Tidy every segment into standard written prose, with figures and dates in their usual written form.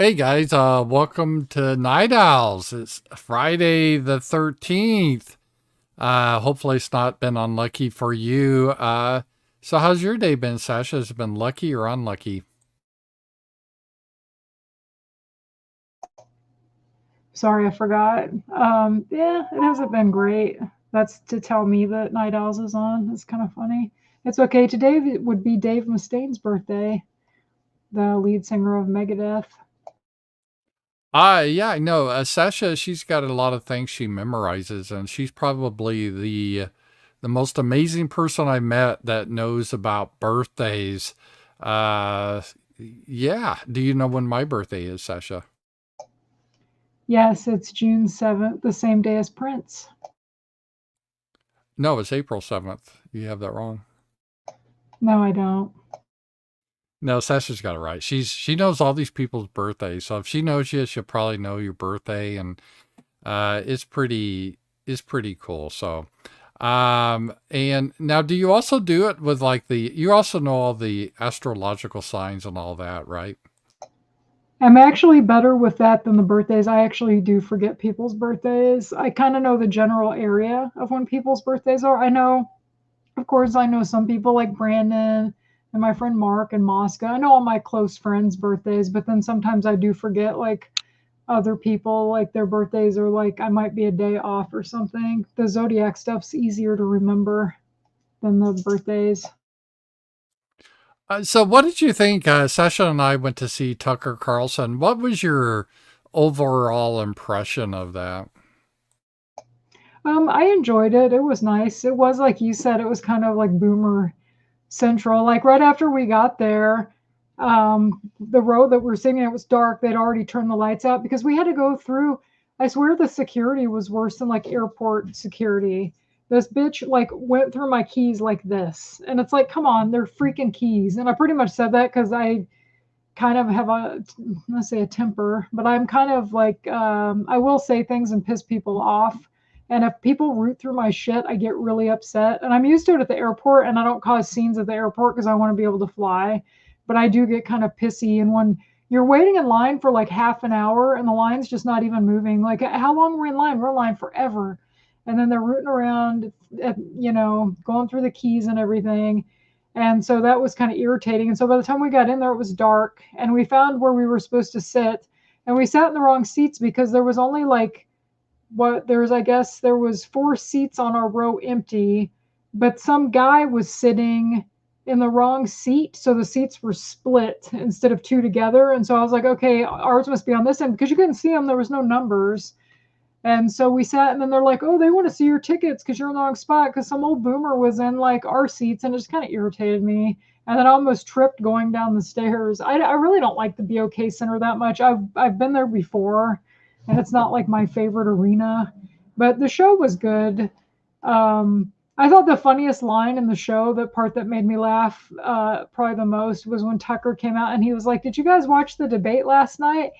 Hey guys, welcome to Night Owls. It's Friday the 13th. Hopefully it's not been unlucky for you. So how's your day been, Sasha? Has it been lucky or unlucky? Sorry, I forgot. Yeah, it hasn't been great. That's to tell me that Night Owls is on. It's kind of funny. It's okay. Today would be Dave Mustaine's birthday, the lead singer of Megadeth. Yeah, I know. Sasha, she's got a lot of things she memorizes, and she's probably the most amazing person I met that knows about birthdays. Uh, yeah. Do you know when my birthday is, Sasha? Yes, it's June 7th, the same day as Prince. No, it's April 7th. You have that wrong. No, I don't. No, Sasha's got it right. She knows all these people's birthdays. So if she knows you, she'll probably know your birthday, and it's pretty cool. So and now do you also do it with like you also know all the astrological signs and all that, right? I'm actually better with that than the birthdays. I actually do forget people's birthdays. I kind of know the general area of when people's birthdays are. I know Of course, I know some people like Brandon and my friend Mark and Mosca. I know all my close friends' birthdays, but then sometimes I do forget like other people, like their birthdays, or like I might be a day off or something. The zodiac stuff's easier to remember than the birthdays. So what did you think? Sasha and I went to see Tucker Carlson. What was your overall impression of that? I enjoyed it. It was nice. It was like you said, it was kind of like boomer central. Like right after we got there, the road that we are sitting in, it was dark. They'd already turned the lights out because we had to go through. I swear the security was worse than like airport security. This bitch like went through my keys like this, and it's like, come on, they're freaking keys. And I pretty much said that because I kind of have a, let's say, a temper, but I'm kind of like, I will say things and piss people off. And if people root through my shit, I get really upset. And I'm used to it at the airport, and I don't cause scenes at the airport because I want to be able to fly. But I do get kind of pissy. And when you're waiting in line for like half an hour and the line's just not even moving, like, how long were we in line? We're in line forever. And then they're rooting around, going through the keys and everything. And so that was kind of irritating. And so by the time we got in there, it was dark, and we found where we were supposed to sit. And we sat in the wrong seats because there was only like, I guess there was four seats on our row empty, but some guy was sitting in the wrong seat. So the seats were split instead of two together. And so I was like, okay, ours must be on this end because you couldn't see them. There was no numbers. And so we sat, and then they're like, "Oh, they want to see your tickets because you're in the wrong spot." Because some old boomer was in like our seats, and it just kind of irritated me. And then I almost tripped going down the stairs. I really don't like the BOK Center that much. I've been there before, and it's not like my favorite arena, but the show was good. I thought the funniest line in the show, the part that made me laugh probably the most, was when Tucker came out and he was like, "Did you guys watch the debate last night?"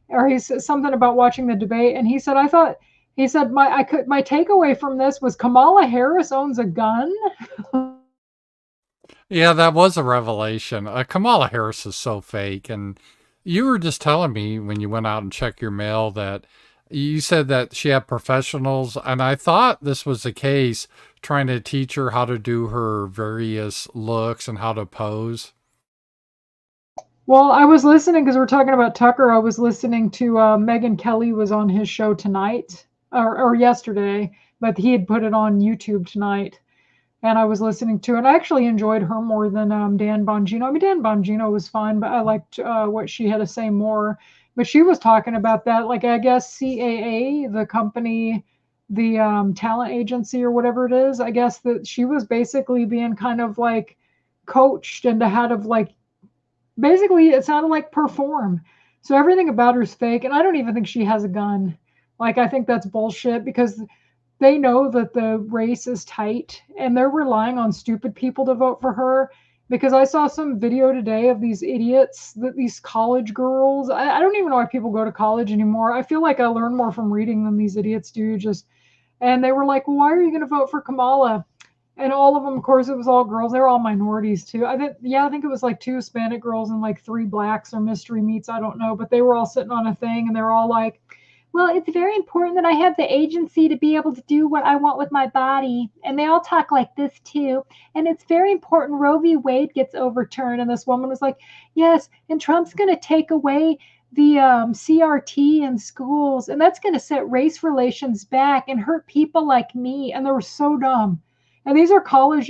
Or he said something about watching the debate, and he said, "I thought." He said, my takeaway from this was Kamala Harris owns a gun." Yeah, that was a revelation. Kamala Harris is so fake. And you were just telling me when you went out and checked your mail that you said that she had professionals. And I thought this was the case, trying to teach her how to do her various looks and how to pose. Well, I was listening because we're talking about Tucker. I was listening to Megan Kelly was on his show tonight or yesterday, but he had put it on YouTube tonight. And I was listening to it. I actually enjoyed her more than Dan Bongino. I mean, Dan Bongino was fine, but I liked what she had to say more. But she was talking about that, like I guess CAA, the company, the talent agency or whatever it is. I guess that she was basically being kind of like coached into how to like, basically it sounded like perform. So everything about her is fake, and I don't even think she has a gun. Like I think that's bullshit because they know that the race is tight and they're relying on stupid people to vote for her. Because I saw some video today of these idiots, that these college girls. I don't even know why people go to college anymore. I feel like I learn more from reading than these idiots do. Just, and they were like, "Well, why are you going to vote for Kamala?" And all of them, of course, it was all girls. They were all minorities too. I think it was like 2 Hispanic girls and like 3 blacks or mystery meats. I don't know, but they were all sitting on a thing and they were all like, well, it's very important that I have the agency to be able to do what I want with my body. And they all talk like this too. And it's very important Roe v. Wade gets overturned. And this woman was like, yes, and Trump's going to take away the CRT in schools, and that's going to set race relations back and hurt people like me. And they were so dumb. And these are college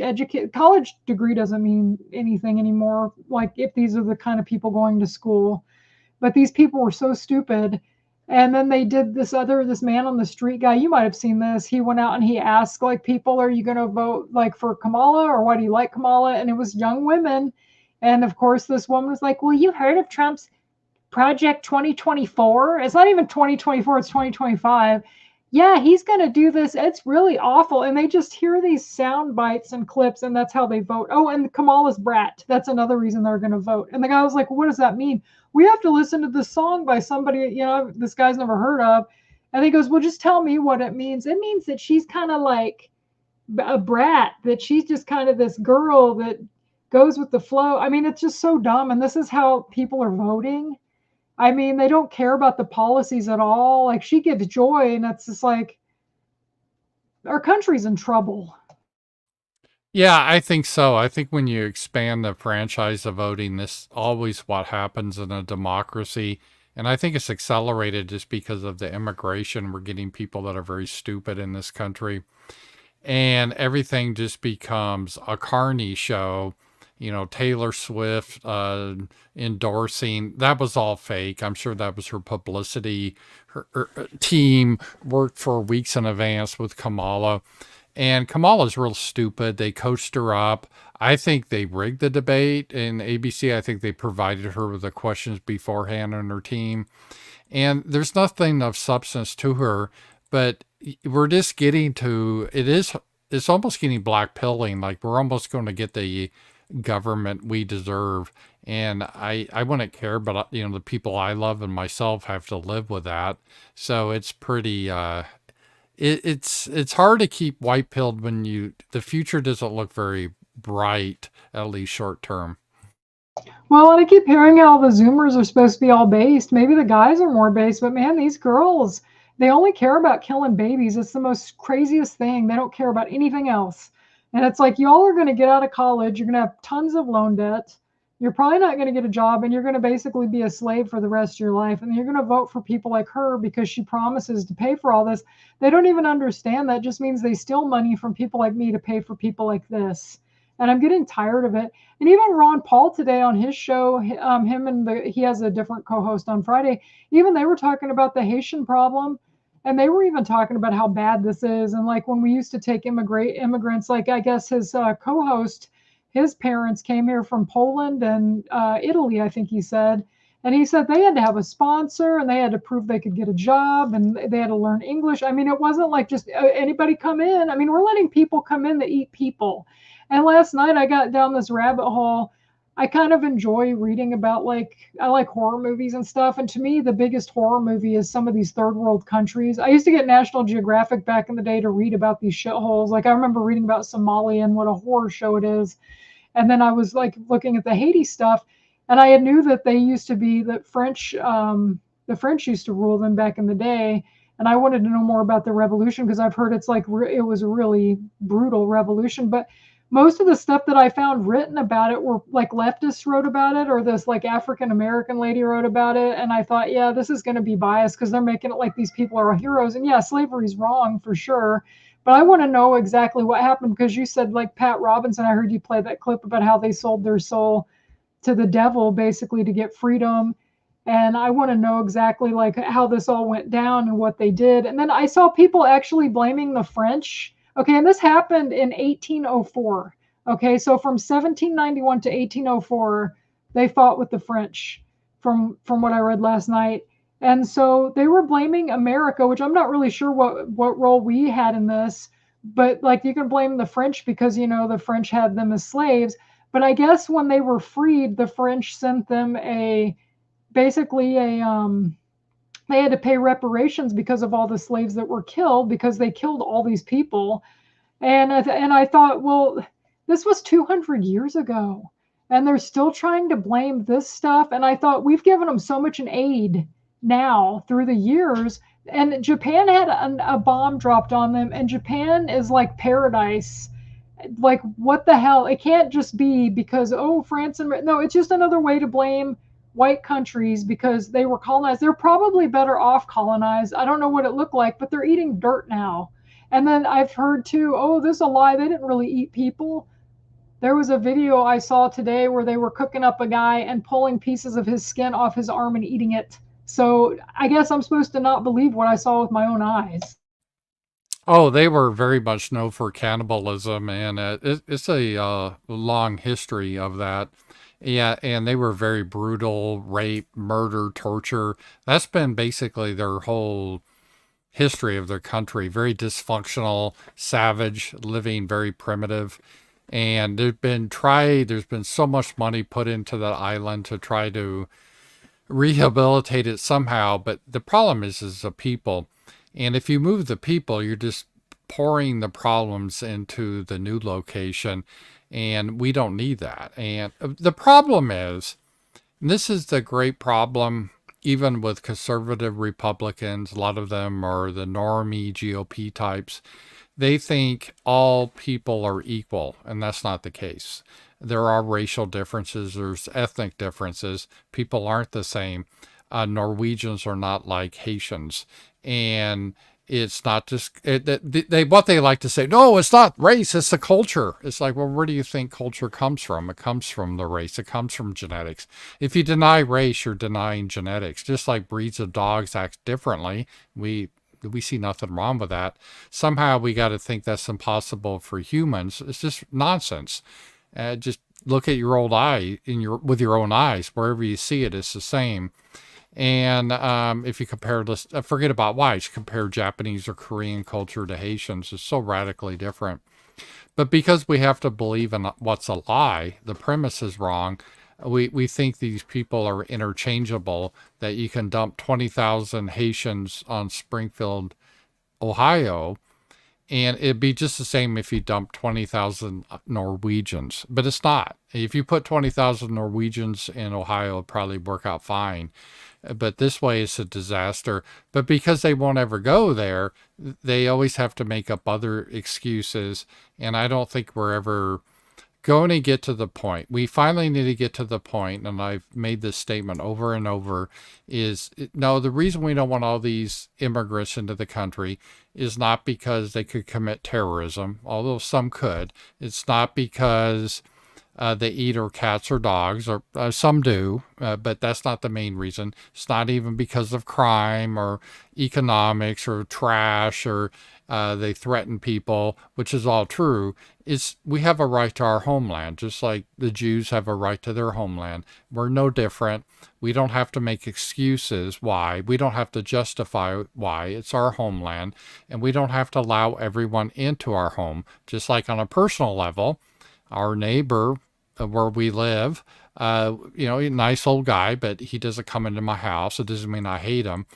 degree doesn't mean anything anymore. Like if these are the kind of people going to school, but these people were so stupid. And then they did this man on the street guy. You might have seen this. He went out and he asked like people, are you going to vote like for Kamala or why do you like Kamala? And it was young women. And of course, this woman was like, well, you heard of Trump's Project 2024? It's not even 2024, it's 2025. Yeah, he's going to do this. It's really awful. And they just hear these sound bites and clips, and that's how they vote. Oh, and Kamala's brat. That's another reason they're going to vote. And the guy was like, what does that mean? We have to listen to this song by somebody, this guy's never heard of. And he goes, well, just tell me what it means. It means that she's kind of like a brat, that she's just kind of this girl that goes with the flow. I mean, it's just so dumb. And this is how people are voting. I mean, they don't care about the policies at all. Like she gives joy, and it's just like our country's in trouble. Yeah, I think so. I think when you expand the franchise of voting, this always what happens in a democracy. And I think it's accelerated just because of the immigration. We're getting people that are very stupid in this country. And everything just becomes a carny show. Taylor Swift endorsing, that was all fake. I'm sure that was her publicity. Her team worked for weeks in advance with Kamala. And Kamala's real stupid. They coached her up. I think they rigged the debate in ABC. I think they provided her with the questions beforehand on her team. And there's nothing of substance to her, but we're just getting to it's almost getting black pilling. Like we're almost going to get the government we deserve. And I wouldn't care, but the people I love and myself have to live with that. So it's pretty it's hard to keep white pilled when the future doesn't look very bright, at least short term. Well, and I keep hearing how the Zoomers are supposed to be all based. Maybe the guys are more based, but man, these girls, they only care about killing babies. It's the most craziest thing. They don't care about anything else. And it's like, y'all are going to get out of college. You're going to have tons of loan debt. You're probably not going to get a job, and you're going to basically be a slave for the rest of your life. And you're going to vote for people like her because she promises to pay for all this. They don't even understand that just means they steal money from people like me to pay for people like this. And I'm getting tired of it. And even Ron Paul today on his show, he has a different co-host on Friday. Even they were talking about the Haitian problem, and they were even talking about how bad this is. And like when we used to take immigrants, like I guess his co-host, his parents came here from Poland and Italy, I think he said. And he said they had to have a sponsor and they had to prove they could get a job and they had to learn English. I mean, it wasn't like just anybody come in. I mean, we're letting people come in that eat people. And last night I got down this rabbit hole. I kind of enjoy reading about I like horror movies and stuff. And to me, the biggest horror movie is some of these third world countries. I used to get National Geographic back in the day to read about these shitholes. Like I remember reading about Somalia and what a horror show it is. And then I was like looking at the Haiti stuff, and I knew that they used to be the French used to rule them back in the day. And I wanted to know more about the revolution because I've heard it's like it was a really brutal revolution. But most of the stuff that I found written about it were like leftists wrote about it, or this like African American lady wrote about it. And I thought, yeah, this is going to be biased because they're making it like these people are heroes. And yeah, slavery's wrong for sure. But I want to know exactly what happened because you said like Pat Robinson, I heard you play that clip about how they sold their soul to the devil basically to get freedom. And I want to know exactly like how this all went down and what they did. And then I saw people actually blaming the French. Okay, and this happened in 1804. Okay, so from 1791 to 1804, they fought with the French from what I read last night. And so they were blaming America, which I'm not really sure what role we had in this, but like you can blame the French because the French had them as slaves. But I guess when they were freed, the French sent them basically they had to pay reparations because of all the slaves that were killed because they killed all these people. And I thought, well, this was 200 years ago, and they're still trying to blame this stuff. And I thought, we've given them so much in aid now through the years. And Japan had a bomb dropped on them, and Japan is like paradise. Like, what the hell? It can't just be because, oh, France and no, it's just another way to blame white countries because they were colonized. They're probably better off colonized. I don't know what it looked like, but they're eating dirt now. And then I've heard too, oh, this is a lie. They didn't really eat people. There was a video I saw today where they were cooking up a guy and pulling pieces of his skin off his arm and eating it. So I guess I'm supposed to not believe what I saw with my own eyes. Oh, they were very much known for cannibalism, and it's a long history of that. Yeah, and they were very brutal, rape, murder, torture. That's been basically their whole history of their country. Very dysfunctional, savage, living very primitive. And there's been so much money put into that island to try to rehabilitate it somehow. But the problem is the people. And if you move the people, you're just pouring the problems into the new location. And we don't need that. And the problem is, and this is the great problem, even with conservative Republicans, a lot of them are the normie GOP types. They think all people are equal, and that's not the case. There are racial differences, there's ethnic differences. People aren't the same. Norwegians are not like Haitians. And it's not just they what they like to say. No, it's not race. It's the culture. It's like, well, where do you think culture comes from? It comes from the race. It comes from genetics. If you deny race, you're denying genetics. Just like breeds of dogs act differently, we see nothing wrong with that. Somehow we got to think that's impossible for humans. It's just nonsense. Just look at your old eye with your own eyes. Wherever you see it, it's the same. And if you compare this, forget about whites, compare Japanese or Korean culture to Haitians, it's so radically different. But because we have to believe in what's a lie, the premise is wrong. We think these people are interchangeable, that you can dump 20,000 Haitians on Springfield, Ohio, and it'd be just the same if you dumped 20,000 Norwegians. But it's not. If you put 20,000 Norwegians in Ohio, it'd probably work out fine. But this way it's a disaster. But because they won't ever go there, they always have to make up other excuses. And I don't think we're ever going to get to the point. We finally need to get to the point, and I've made this statement over and over, is no, the reason we don't want all these immigrants into the country is not because they could commit terrorism, although some could. It's not because they eat or cats or dogs, or some do, but that's not the main reason. It's not even because of crime or economics or trash or they threaten people, which is all true. We have a right to our homeland, just like the Jews have a right to their homeland. We're no different. We don't have to make excuses why. We don't have to justify why. It's our homeland, and we don't have to allow everyone into our home. Just like on a personal level, our neighbor where we live, a nice old guy, but he doesn't come into my house. It doesn't mean I hate him.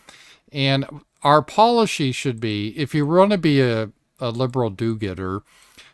And our policy should be, if you want to be a liberal do-getter,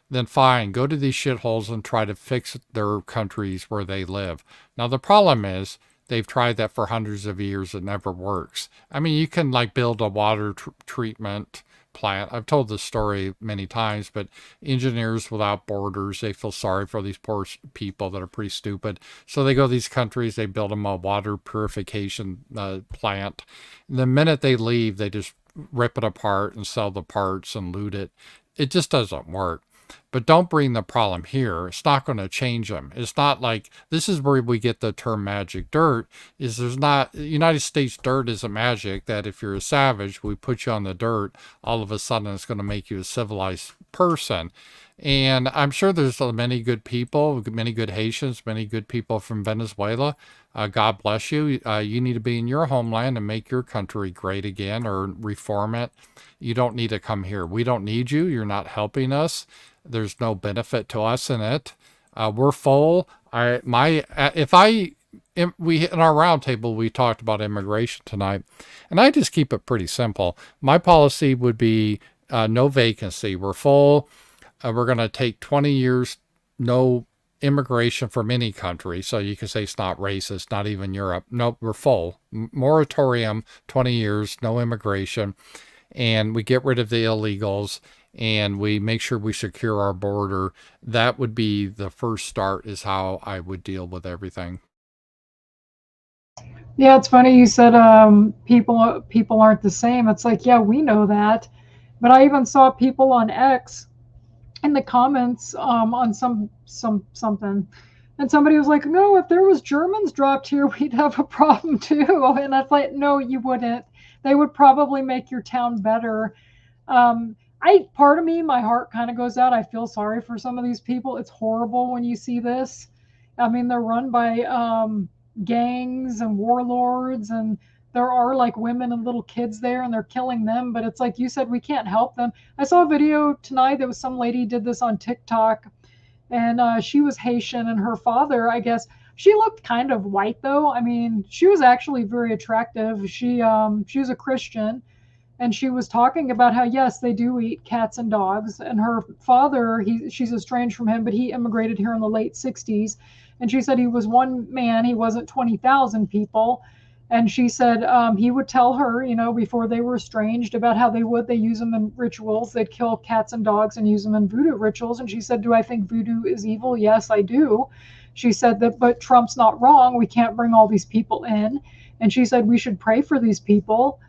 then fine, go to these shitholes and try to fix their countries where they live. Now, the problem is they've tried that for hundreds of years. It never works. I mean, you can build a water treatment plant. I've told this story many times, but Engineers Without Borders, they feel sorry for these poor people that are pretty stupid. So they go to these countries, they build them a water purification plant. And the minute they leave, they just rip it apart and sell the parts and loot it. It just doesn't work. But don't bring the problem here. It's not going to change them. It's not like, this is where we get the term magic dirt, is there's not, United States dirt isn't magic, that if you're a savage, we put you on the dirt, all of a sudden it's going to make you a civilized person. And I'm sure there's many good people, many good Haitians, many good people from Venezuela. God bless you. You need to be in your homeland and make your country great again, or reform it. You don't need to come here. We don't need you. You're not helping us. There's no benefit to us in it. We're full. In our roundtable, we talked about immigration tonight, and I just keep it pretty simple. My policy would be no vacancy. We're full. we're going to take 20 years, no immigration from any country. So you can say it's not racist, not even Europe. Nope, we're full. Moratorium, 20 years, no immigration. And we get rid of the illegals and we make sure we secure our border. That would be the first start, is how I would deal with everything. Yeah, it's funny you said people aren't the same. It's like, yeah, we know that, but I even saw people on X in the comments on something, and somebody was like, "No, if there was Germans dropped here, we'd have a problem too." And I thought, "No, you wouldn't. They would probably make your town better." I part of me, my heart kind of goes out. I feel sorry for some of these people. It's horrible when you see this. I mean, they're run by gangs and warlords, and there are like women and little kids there, and they're killing them. But it's like you said, we can't help them. I saw a video tonight. There was some lady did this on TikTok, and she was Haitian, and her father, I guess, she looked kind of white though. I mean, she was actually very attractive. She was a Christian, and she was talking about how yes, they do eat cats and dogs. And her father, she's estranged from him, but he immigrated here in the late 60s. And she said he was one man, he wasn't 20,000 people. And she said he would tell her, you know, before they were estranged, about how they use them in rituals. They'd kill cats and dogs and use them in voodoo rituals. And she said, do I think voodoo is evil? Yes, I do. She said that, but Trump's not wrong. We can't bring all these people in. And she said we should pray for these people.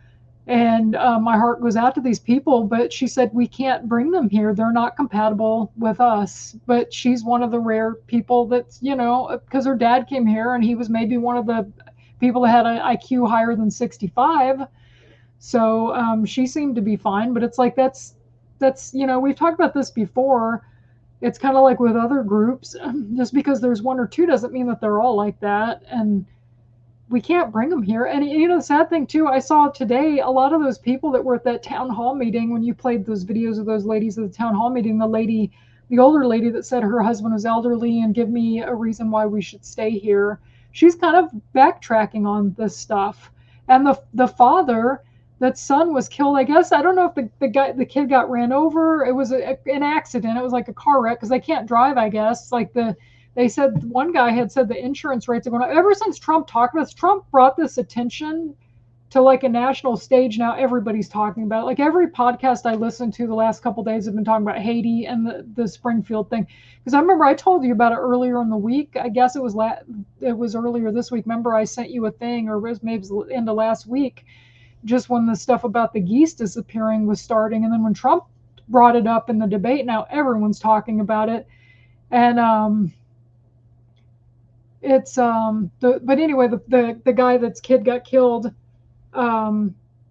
And my heart goes out to these people, but she said we can't bring them here. They're not compatible with us. But she's one of the rare people that's, you know, because her dad came here and he was maybe one of the people that had an IQ higher than 65. So she seemed to be fine. But it's like that's you know, we've talked about this before. It's kind of like with other groups. Just because there's one or two doesn't mean that they're all like that. And we can't bring them here. And you know, the sad thing too, I saw today a lot of those people that were at that town hall meeting, when you played those videos of those ladies at the town hall meeting, the older lady that said her husband was elderly and give me a reason why we should stay here. She's kind of backtracking on this stuff. And the father, that son was killed. I guess I don't know if the kid got ran over. It was an accident. It was like a car wreck because they can't drive. I guess like they said one guy had said the insurance rates are going up. Ever since Trump talked about this, Trump brought this attention to like a national stage. Now everybody's talking about it. Like every podcast I listened to the last couple of days have been talking about Haiti and the Springfield thing. Because I remember I told you about it earlier in the week. I guess it was earlier this week. Remember I sent you a thing, or it was maybe the end of last week, just when the stuff about the geese disappearing was starting. And then when Trump brought it up in the debate, now everyone's talking about it. And it's but anyway, the guy that's kid got killed,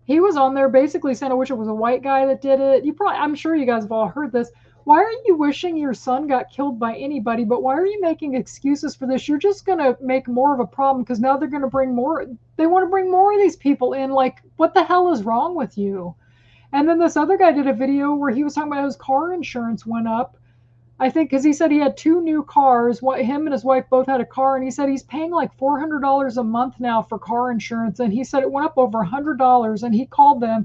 he was on there basically saying, I wish it was a white guy that did it. I'm sure you guys have all heard this. Why are you wishing your son got killed by anybody? But why are you making excuses for this? You're just going to make more of a problem, because now they're going to bring more. They want to bring more of these people in. Like, what the hell is wrong with you? And then this other guy did a video where he was talking about his car insurance went up. I think because he said he had two new cars. Him and his wife both had a car, and he said he's paying like $400 a month now for car insurance. And he said it went up over $100. And he called them,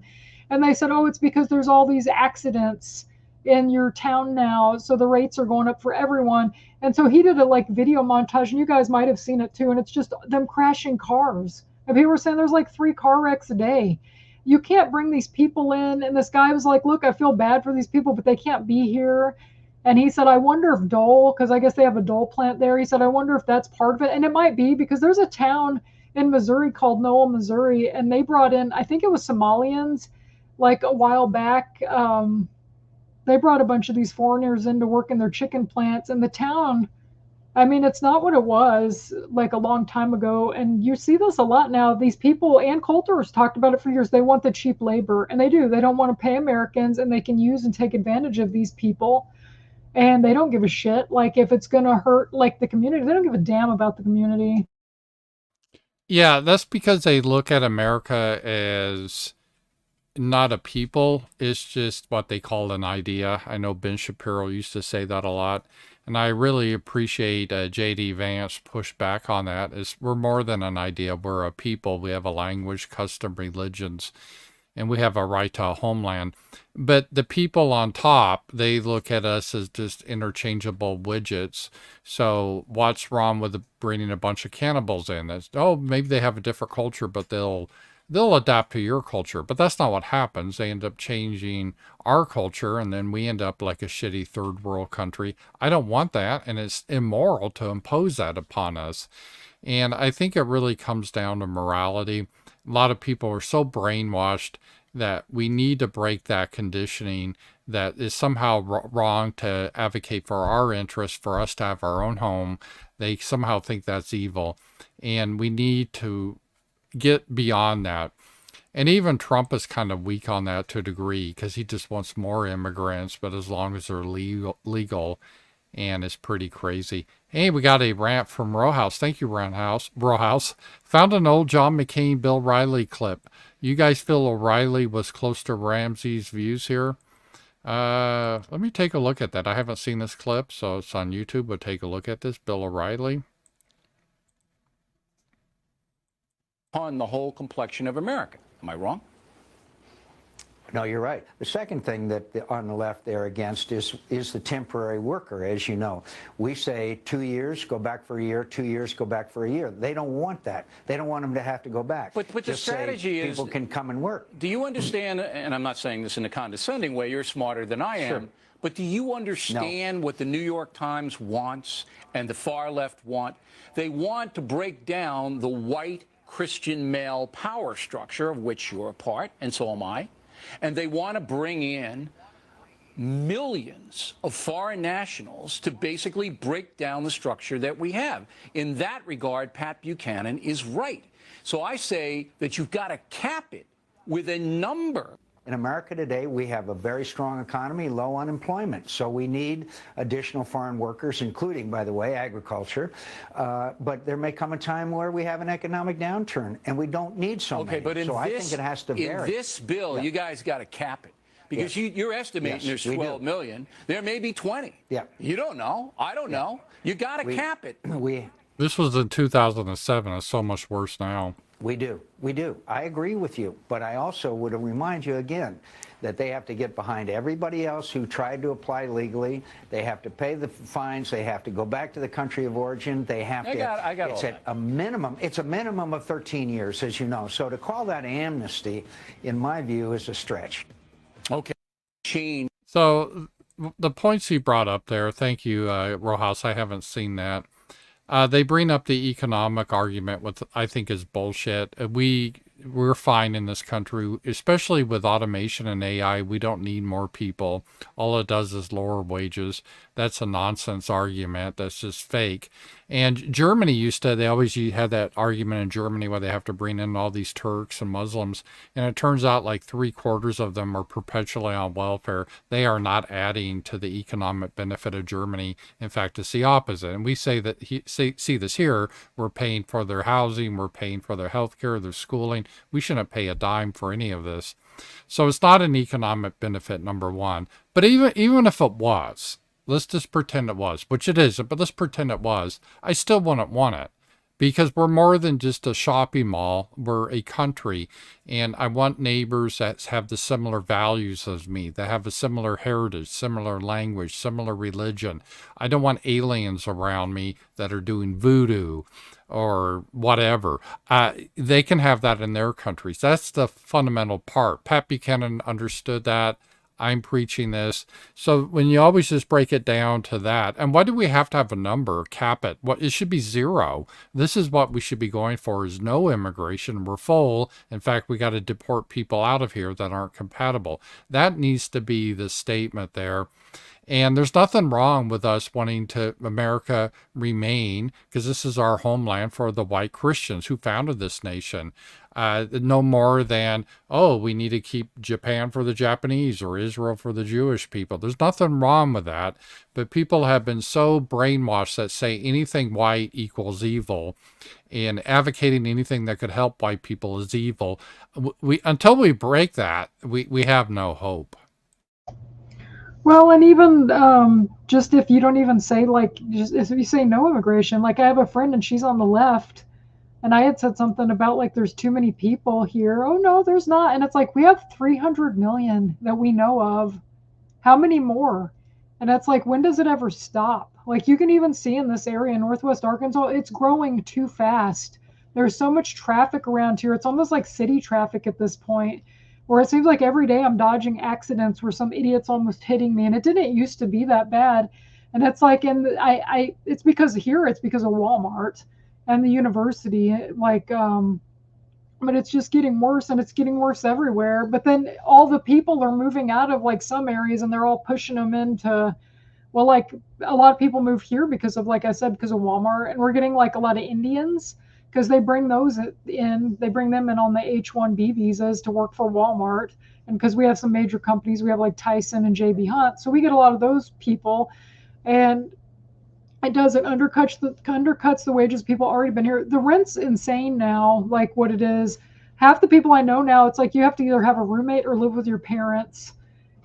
and they said, "Oh, it's because there's all these accidents in your town now, so the rates are going up for everyone." And so he did a like video montage, and you guys might have seen it too. And it's just them crashing cars. And people were saying there's like 3 car wrecks a day. You can't bring these people in. And this guy was like, "Look, I feel bad for these people, but they can't be here." And he said, I wonder if Dole, because I guess they have a Dole plant there. He said, I wonder if that's part of it. And it might be, because there's a town in Missouri called Noel, Missouri, and they brought in, I think it was Somalians, like a while back. They brought a bunch of these foreigners in to work in their chicken plants. And the town, I mean, it's not what it was like a long time ago. And you see this a lot now. These people, Ann Coulter has talked about it for years. They want the cheap labor, and they do. They don't want to pay Americans, and they can use and take advantage of these people. And they don't give a shit. Like, if it's going to hurt like the community, they don't give a damn about the community. Yeah, that's because they look at America as not a people. It's just what they call an idea. I know Ben Shapiro used to say that a lot. And I really appreciate J.D. Vance push back on that. We're more than an idea. We're a people. We have a language, custom, religions. and we have a right to a homeland. But the people on top, they look at us as just interchangeable widgets. So what's wrong with bringing a bunch of cannibals in? That's, oh, maybe they have a different culture, but they'll adapt to your culture. But that's not what happens. They end up changing our culture, and then we end up like a shitty third world country. I don't want that, and it's immoral to impose that upon us. And I think it really comes down to morality. A lot of people are so brainwashed that we need to break that conditioning that is somehow wrong to advocate for our interests, for us to have our own home. They somehow think that's evil. And we need to get beyond that. And even Trump is kind of weak on that to a degree because he just wants more immigrants, but as long as they're legal, and it's pretty crazy. Hey, we got a rant from Rowhouse. Thank you, Rowhouse. Found an old John McCain, Bill Riley clip. You guys feel O'Reilly was close to Ramsey's views here? Let me take a look at that. I haven't seen this clip, so it's on YouTube, but take a look at this. Bill O'Reilly. On the whole complexion of America. Am I wrong? No, you're right. The second thing that on the left they're against is the temporary worker, as you know. We say 2 years, go back for a year, 2 years, go back for a year. They don't want that. They don't want them to have to go back. But the strategy is people can come and work. Do you understand, and I'm not saying this in a condescending way, you're smarter than I am, Sure. but do you understand what the New York Times wants and the far left want? They want to break down the white Christian male power structure of which you're a part, and so am I. And they want to bring in millions of foreign nationals to basically break down the structure that we have. In that regard, Pat Buchanan is right. So I say that you've got to cap it with a number. In America today, we have a very strong economy, low unemployment. So we need additional foreign workers, including, by the way, agriculture. But there may come a time where we have an economic downturn, and we don't need so many. But so I think it has to vary. In this bill, you guys got to cap it. Because you're estimating there's 12 million. There may be 20. Yeah. You don't know. I don't know. You got to cap it. This was in 2007. It's so much worse now. We do. We do. I agree with you. But I also would remind you again that they have to get behind everybody else who tried to apply legally. They have to pay the fines. They have to go back to the country of origin. They have to. I got it's all at a minimum. It's a minimum of 13 years, as you know. So to call that amnesty, in my view, is a stretch. Okay. Change. So the points he brought up there, thank you, Rojas. I haven't seen that. They bring up the economic argument, which I think is bullshit. We're fine in this country, especially with automation and AI. We don't need more people. All it does is lower wages. That's a nonsense argument. That's just fake. And Germany they always had that argument in Germany where they have to bring in all these Turks and Muslims. And it turns out like 3/4 of them are perpetually on welfare. They are not adding to the economic benefit of Germany. In fact, it's the opposite. And we say that, see this here, we're paying for their housing, we're paying for their health care, their schooling. We shouldn't pay a dime for any of this. So it's not an economic benefit, number one. But even if it was, let's just pretend it was, which it isn't, but let's pretend it was. I still wouldn't want it because we're more than just a shopping mall. We're a country, and I want neighbors that have the similar values as me, that have a similar heritage, similar language, similar religion. I don't want aliens around me that are doing voodoo or whatever. They can have that in their countries. That's the fundamental part. Pat Buchanan understood that. I'm preaching this. So when you always just break it down to that, and why do we have to have a number, cap it? It should be 0. This is what we should be going for, is no immigration. We're full. In fact, we got to deport people out of here that aren't compatible. That needs to be the statement there. And there's nothing wrong with us wanting to America remain, because this is our homeland for the white Christians who founded this nation. No more than, we need to keep Japan for the Japanese or Israel for the Jewish people. There's nothing wrong with that. But people have been so brainwashed that say anything white equals evil, and advocating anything that could help white people is evil. Until we break that, we have no hope. Well, and even just if you don't even say, like, just if you say no immigration, like I have a friend and she's on the left, And I had said something about like there's too many people here. Oh no, there's not. And it's like we have 300 million that we know of. How many more? And it's like, when does it ever stop? Like you can even see in this area, Northwest Arkansas, it's growing too fast. There's so much traffic around here. It's almost like city traffic at this point, where it seems like every day I'm dodging accidents where some idiot's almost hitting me. And it didn't used to be that bad. And it's like, and it's because here, it's because of Walmart and the university. But it's just getting worse, and it's getting worse everywhere. But then all the people are moving out of like some areas, and they're all pushing them into, well, like a lot of people move here because of, like I said, because of Walmart. And we're getting like a lot of Indians because they bring those in, they bring them in on the H-1B visas to work for Walmart. And because we have some major companies, we have like Tyson and JB Hunt, so we get a lot of those people. And it does, it undercuts the wages people already been here. The rent's insane now, like what it is. Half the people I know now, it's like you have to either have a roommate or live with your parents.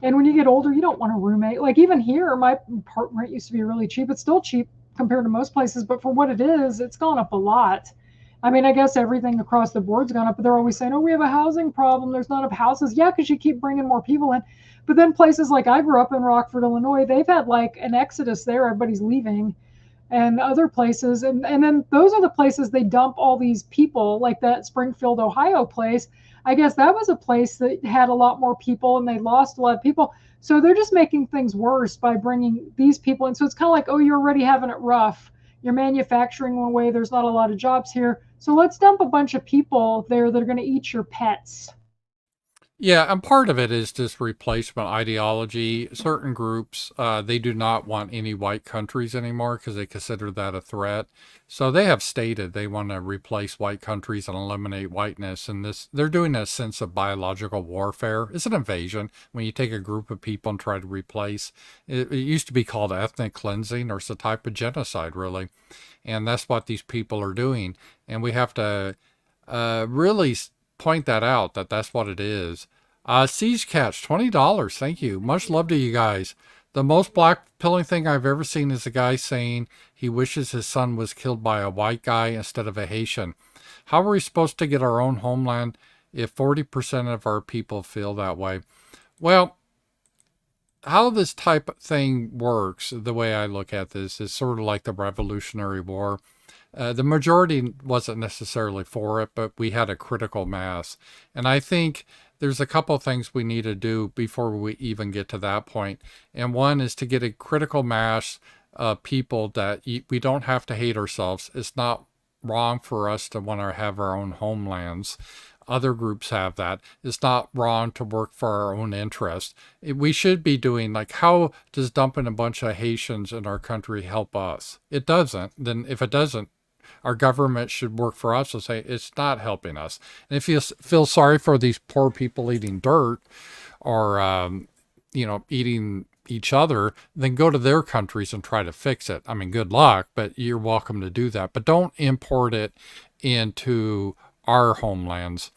And when you get older, you don't want a roommate. Like even here, my apartment rent used to be really cheap. It's still cheap compared to most places, but for what it is, it's gone up a lot. I mean, I guess everything across the board's gone up, but they're always saying, oh, we have a housing problem. There's not enough houses. Yeah, because you keep bringing more people in. But then places like I grew up in Rockford, Illinois, they've had like an exodus there. Everybody's leaving, and other places. And then those are the places they dump all these people, like that Springfield, Ohio place. I guess that was a place that had a lot more people and they lost a lot of people. So they're just making things worse by bringing these people in. So it's kind of like, oh, you're already having it rough. You're manufacturing one way. There's not a lot of jobs here. So let's dump a bunch of people there that are going to eat your pets. Yeah, and part of it is just replacement ideology. Certain groups, they do not want any white countries anymore because they consider that a threat. So they have stated they want to replace white countries and eliminate whiteness. And this, they're doing a sense of biological warfare. It's an invasion when you take a group of people and try to replace. It used to be called ethnic cleansing, or it's a type of genocide, really. And that's what these people are doing. And we have to really point that out, that that's what it is. Siege Catch, $20. Thank you. Much love to you guys. The most blackpilling thing I've ever seen is a guy saying he wishes his son was killed by a white guy instead of a Haitian. How are we supposed to get our own homeland if 40% of our people feel that way? Well, how this type of thing works, the way I look at this, is sort of like the Revolutionary War. The majority wasn't necessarily for it, but we had a critical mass. And I think there's a couple things we need to do before we even get to that point. And one is to get a critical mass of people that we don't have to hate ourselves. It's not wrong for us to want to have our own homelands. Other groups have that. It's not wrong to work for our own interest. We should be doing, like, how does dumping a bunch of Haitians in our country help us? It doesn't. Then if it doesn't, our government should work for us and say it's not helping us. And if you feel sorry for these poor people eating dirt or, eating each other, then go to their countries and try to fix it. I mean, good luck, but you're welcome to do that. But don't import it into our homelands.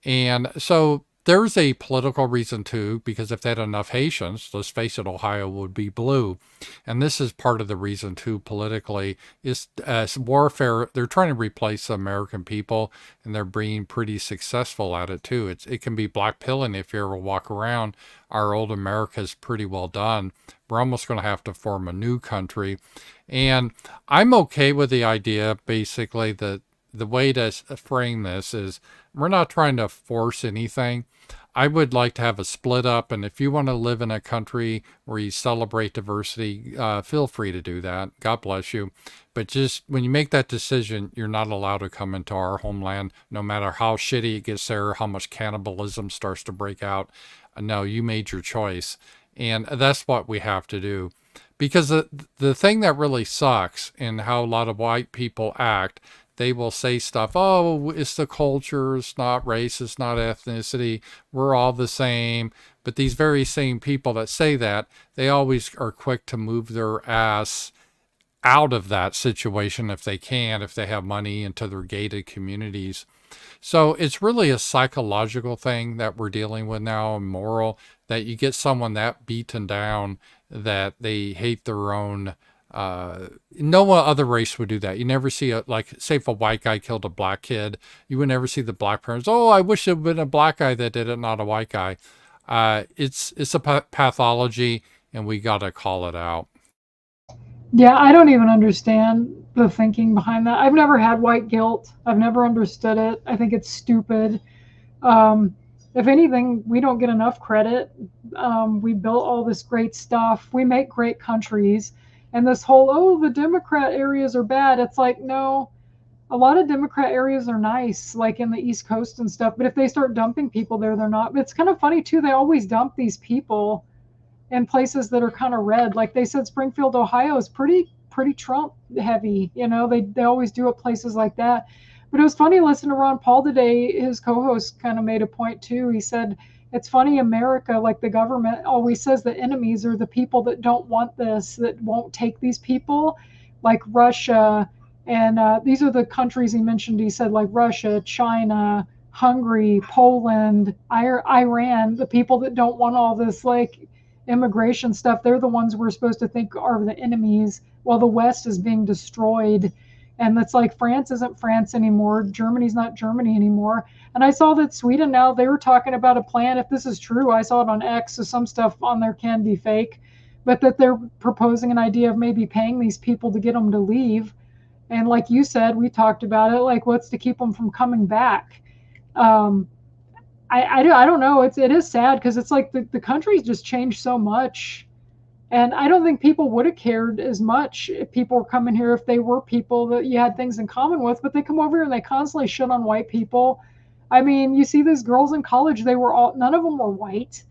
And so there's a political reason too, because if they had enough Haitians, let's face it, Ohio would be blue. And this is part of the reason too, politically, is warfare. They're trying to replace the American people, and they're being pretty successful at it too. It can be blackpilling if you ever walk around. Our old America's pretty well done. We're almost going to have to form a new country. And I'm okay with the idea, basically, that the way to frame this is we're not trying to force anything. I would like to have a split up, and if you want to live in a country where you celebrate diversity, feel free to do that. God bless you. But just when you make that decision, you're not allowed to come into our homeland, no matter how shitty it gets there, how much cannibalism starts to break out. No, you made your choice. And that's what we have to do. Because the thing that really sucks in how a lot of white people act, they will say stuff, oh, it's the culture, it's not race, it's not ethnicity, we're all the same. But these very same people that say that, they always are quick to move their ass out of that situation if they can, if they have money, into their gated communities. So it's really a psychological thing that we're dealing with now, moral, that you get someone that beaten down that they hate their own No other race would do that. You never see like, say if a white guy killed a black kid, you would never see the black parents, oh, I wish it had been a black guy that did it, not a white guy. It's a pathology, and we got to call it out. Yeah, I don't even understand the thinking behind that. I've never had white guilt. I've never understood it. I think it's stupid. Um, if anything, we don't get enough credit. We built all this great stuff. We make great countries. And this whole, oh, the Democrat areas are bad. It's like, no, a lot of Democrat areas are nice, like in the East Coast and stuff. But if they start dumping people there, they're not. But it's kind of funny, too. They always dump these people in places that are kind of red. Like they said, Springfield, Ohio is pretty Trump heavy. You know, they always do it places like that. But it was funny listening to Ron Paul today. His co-host kind of made a point too. He said it's funny, America, like the government always says the enemies are the people that don't want this, that won't take these people, like Russia. And these are the countries he mentioned. He said like Russia, China, Hungary, Poland, Iran, the people that don't want all this like immigration stuff. They're the ones we're supposed to think are the enemies, while the West is being destroyed. And it's like France isn't France anymore. Germany's not Germany anymore. And I saw that Sweden now, they were talking about a plan. If this is true, I saw it on X, so some stuff on there can be fake, but that they're proposing an idea of maybe paying these people to get them to leave. And like you said, we talked about it, like what's to keep them from coming back? Um, I don't know. It is sad because it's like the country's just changed so much. And I don't think people would have cared as much if people were coming here if they were people that you had things in common with. But they come over here and they constantly shit on white people. I mean, you see these girls in college, none of them were white.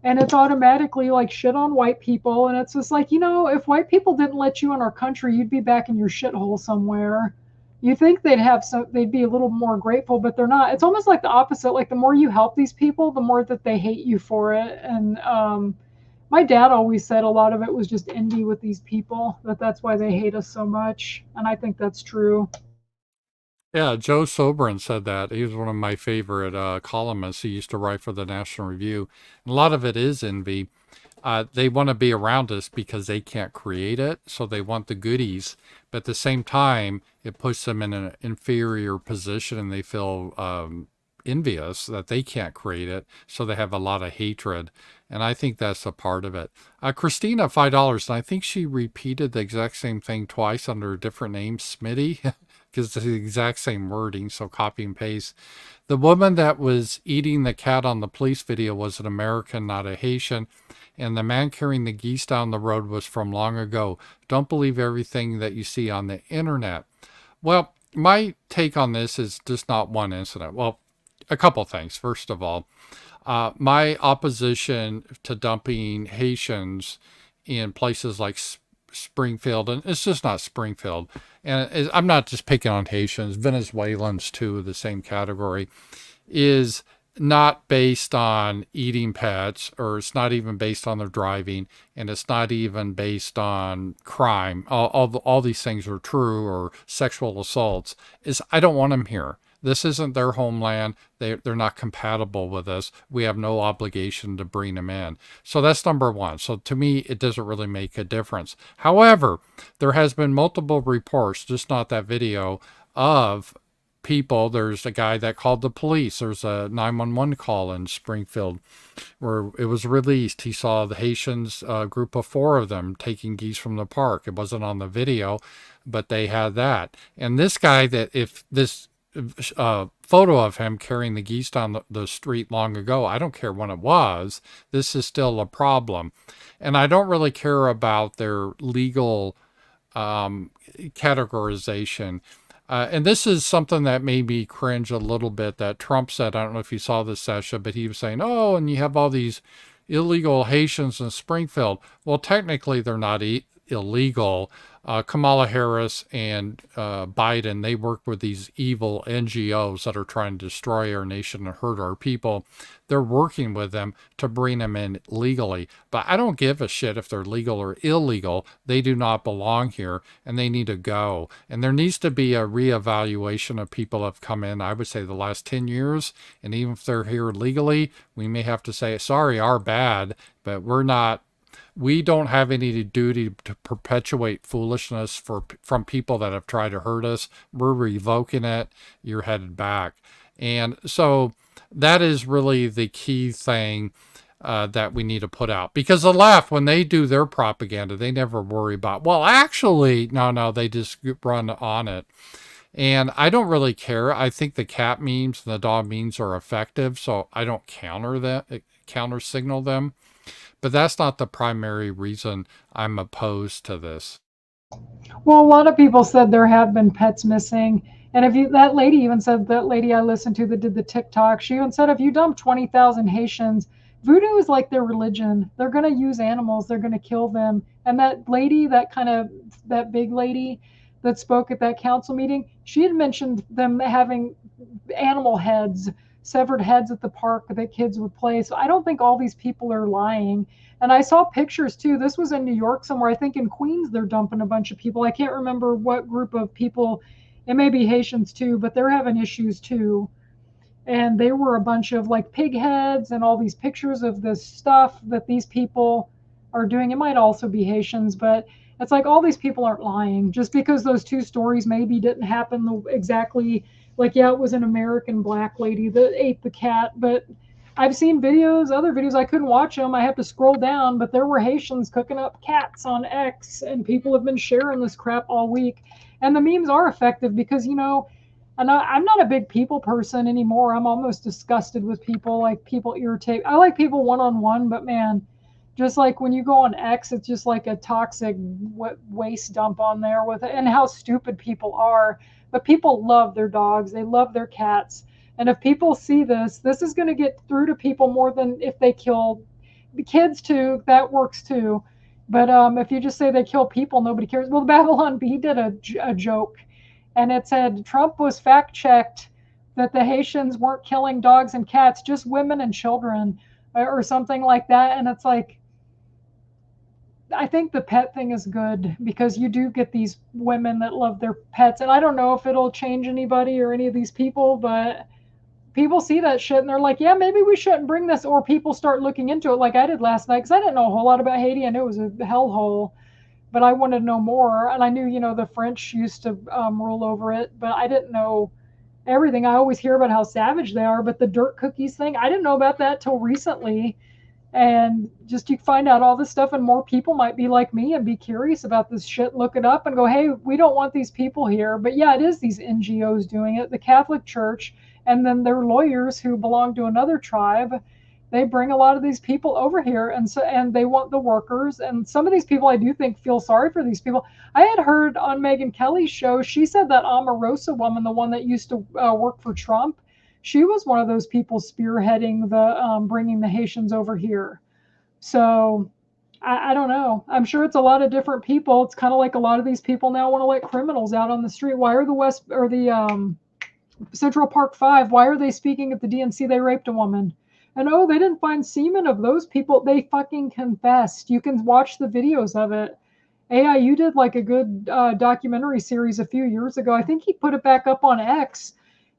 And it's automatically like shit on white people. And it's just like, if white people didn't let you in our country, you'd be back in your shithole somewhere. You think they'd be a little more grateful, but they're not. It's almost like the opposite. Like the more you help these people, the more that they hate you for it. And my dad always said a lot of it was just envy with these people, that's why they hate us so much. And I think that's true. Yeah, Joe Sobran said that. He was one of my favorite columnists. He used to write for the National Review. And a lot of it is envy. They want to be around us because they can't create it, so they want the goodies. But at the same time, it puts them in an inferior position, and they feel envious that they can't create it, so they have a lot of hatred. And I think that's a part of it. Christina, $5, and I think she repeated the exact same thing twice under a different name, Smitty, because it's the exact same wording, so copy and paste. The woman that was eating the cat on the police video was an American, not a Haitian. And the man carrying the geese down the road was from long ago. Don't believe everything that you see on the internet. Well, my take on this is just not one incident. Well, a couple things. First of all, my opposition to dumping Haitians in places like Springfield, and it's just not Springfield, and I'm not just picking on Haitians, Venezuelans too, the same category, is not based on eating pets, or it's not even based on their driving, and it's not even based on crime. All these things are true, or sexual assaults. I don't want them here. This isn't their homeland. They're not compatible with us. We have no obligation to bring them in. So that's number one. So to me, it doesn't really make a difference. However, there has been multiple reports, just not that video, of people. There's a guy that called the police. There's a 911 call in Springfield where it was released. He saw the Haitians, a group of 4 of them, taking geese from the park. It wasn't on the video, but they had that. And this guy, that if this photo of him carrying the geese down the street long ago, I don't care when it was, this is still a problem. And I don't really care about their legal categorization. And this is something that made me cringe a little bit, that Trump said. I don't know if you saw this, Sasha, but he was saying, oh, and you have all these illegal Haitians in Springfield. Well, technically they're not illegal. Kamala Harris and Biden, they work with these evil NGOs that are trying to destroy our nation and hurt our people. They're working with them to bring them in legally. But I don't give a shit if they're legal or illegal. They do not belong here, and they need to go. And there needs to be a reevaluation of people that have come in, I would say, the last 10 years. And even if they're here legally, we may have to say, sorry, our bad, but we're not we don't have any duty to perpetuate foolishness from people that have tried to hurt us. We're revoking it. You're headed back. And so that is really the key thing that we need to put out. Because the left, when they do their propaganda, they never worry about, well, actually, no, they just run on it. And I don't really care. I think the cat memes and the dog memes are effective, so I don't counter signal them. But that's not the primary reason I'm opposed to this. Well, a lot of people said there have been pets missing. And that lady even said, that lady I listened to that did the TikTok, she even said, if you dump 20,000 Haitians, voodoo is like their religion. They're going to use animals. They're going to kill them. And that lady, that big lady that spoke at that council meeting, she had mentioned them having animal heads, severed heads at the park that kids would play. So I don't think all these people are lying. And I saw pictures too. This was in New York somewhere. I think in Queens, they're dumping a bunch of people. I can't remember what group of people. It may be Haitians too, but they're having issues too. And they were a bunch of like pig heads and all these pictures of this stuff that these people are doing. It might also be Haitians, but it's like all these people aren't lying. Just because those two stories maybe didn't happen exactly, like, yeah, it was an American black lady that ate the cat, but I've seen other videos, I couldn't watch them. I have to scroll down, but there were Haitians cooking up cats on X, and people have been sharing this crap all week. And the memes are effective because, and I'm not a big people person anymore. I'm almost disgusted with people. Like, people irritate. I like people one-on-one, but man, just like when you go on X, it's just like a toxic waste dump on there with it, and how stupid people are. But people love their dogs. They love their cats. And if people see this is going to get through to people more than if they kill the kids too. That works too. But if you just say they kill people, nobody cares. Well, the Babylon Bee did a joke, and it said Trump was fact-checked that the Haitians weren't killing dogs and cats, just women and children, or something like that. And it's like, I think the pet thing is good because you do get these women that love their pets. And I don't know if it'll change anybody or any of these people, but people see that shit and they're like, yeah, maybe we shouldn't bring this. Or people start looking into it like I did last night, because I didn't know a whole lot about Haiti. I knew it was a hellhole, but I wanted to know more. And I knew, the French used to rule over it, but I didn't know everything. I always hear about how savage they are, but the dirt cookies thing, I didn't know about that till recently. And just you find out all this stuff, and more people might be like me and be curious about this shit, look it up and go, hey, we don't want these people here. But yeah, it is these NGOs doing it, the Catholic Church, and then their lawyers who belong to another tribe. They bring a lot of these people over here, and they want the workers. And some of these people, I do think, feel sorry for these people. I had heard on Megyn Kelly's show, she said that Omarosa woman, the one that used to work for Trump, she was one of those people spearheading the bringing the Haitians over here. So I don't know. I'm sure it's a lot of different people. It's kind of like a lot of these people now want to let criminals out on the street. Why are the Central Park 5? Why are they speaking at the DNC? They raped a woman. And they didn't find semen of those people. They fucking confessed. You can watch the videos of it. AIU did like a good documentary series a few years ago. I think he put it back up on X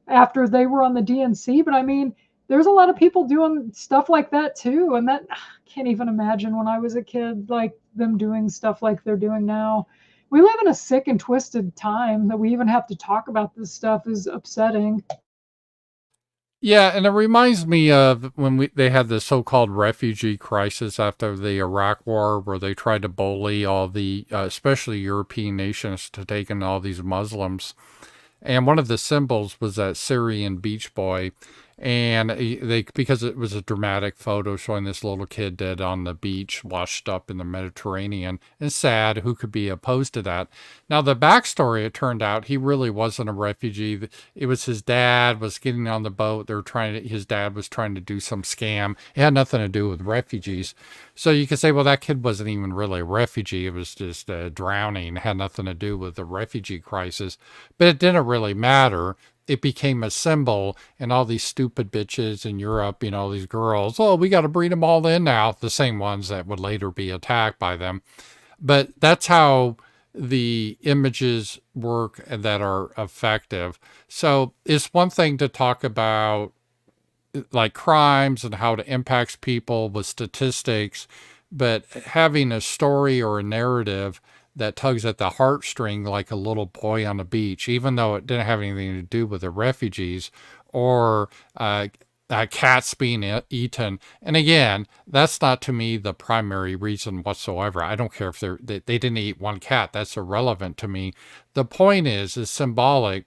after they were on the DNC. But I mean, there's a lot of people doing stuff like that too. And that, I can't even imagine when I was a kid, like them doing stuff like they're doing now. We live in a sick and twisted time that we even have to talk about this stuff is upsetting. Yeah, and it reminds me of when they had the so-called refugee crisis after the Iraq War, where they tried to bully all the, especially European nations, to take in all these Muslims. And one of the symbols was that Syrian beach boy. And because it was a dramatic photo showing this little kid dead on the beach, washed up in the Mediterranean. And sad, who could be opposed to that? Now, the backstory, it turned out, he really wasn't a refugee. It was his dad was getting on the boat. His dad was trying to do some scam. It had nothing to do with refugees. So you could say, well, that kid wasn't even really a refugee. It was just drowning. It had nothing to do with the refugee crisis. But it didn't really matter. It became a symbol, and all these stupid bitches in Europe, these girls, we got to bring them all in now, the same ones that would later be attacked by them. But that's how the images work that are effective. So it's one thing to talk about like crimes and how it impacts people with statistics, but having a story or a narrative that tugs at the heartstring like a little boy on the beach, even though it didn't have anything to do with the refugees or cats being eaten. And again, that's not to me the primary reason whatsoever. I don't care if they didn't eat one cat. That's irrelevant to me. The point is symbolic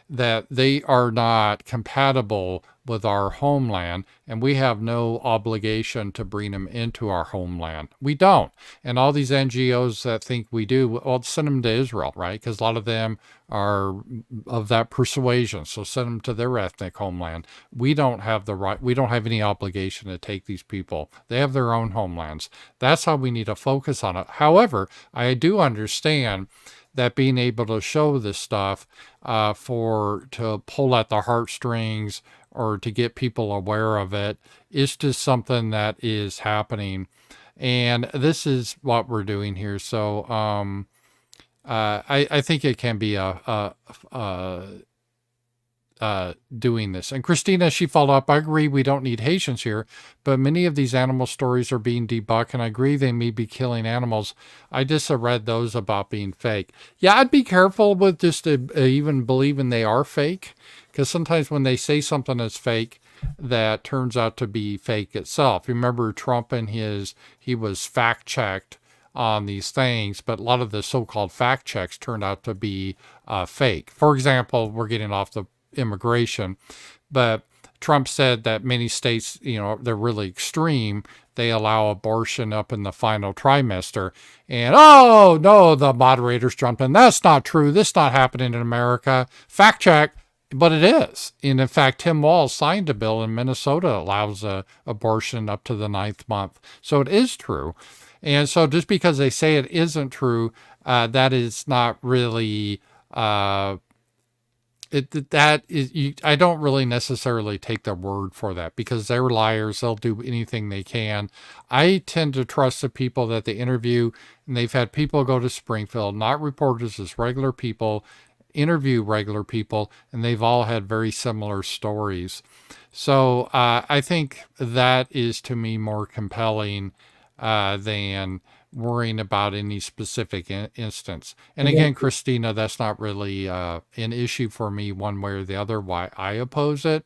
that they are not compatible with our homeland, and we have no obligation to bring them into our homeland. We don't. And all these NGOs that think we do, well, send them to Israel, right? Because a lot of them are of that persuasion. So send them to their ethnic homeland. We don't have the right, we don't have any obligation to take these people. They have their own homelands. That's how we need to focus on it. However, I do understand that being able to show this stuff to pull at the heartstrings or to get people aware of it is just something that is happening. And this is what we're doing here. So I think it can be doing this. And Christina, she followed up, I agree we don't need Haitians here, but many of these animal stories are being debunked, and I agree they may be killing animals. I just read those about being fake. Yeah, I'd be careful with just even believing they are fake, because sometimes when they say something is fake, that turns out to be fake itself. Remember Trump and he was fact-checked on these things, but a lot of the so-called fact checks turned out to be fake. For example, we're getting off the immigration, but Trump said that many states, they're really extreme. They allow abortion up in the final trimester. And, oh, no, the moderators jumped in. That's not true. This is not happening in America. Fact check. But it is. And in fact, Tim Walz signed a bill in Minnesota that allows abortion up to the 9th month. So it is true. And so just because they say it isn't true, that is not really... I don't really necessarily take their word for that, because they're liars. They'll do anything they can. I tend to trust the people that they interview, and they've had people go to Springfield, not reporters, as regular people, interview regular people, and they've all had very similar stories. So I think that is, to me, more compelling than worrying about any specific instance. And again, Christina, that's not really an issue for me one way or the other, why I oppose it.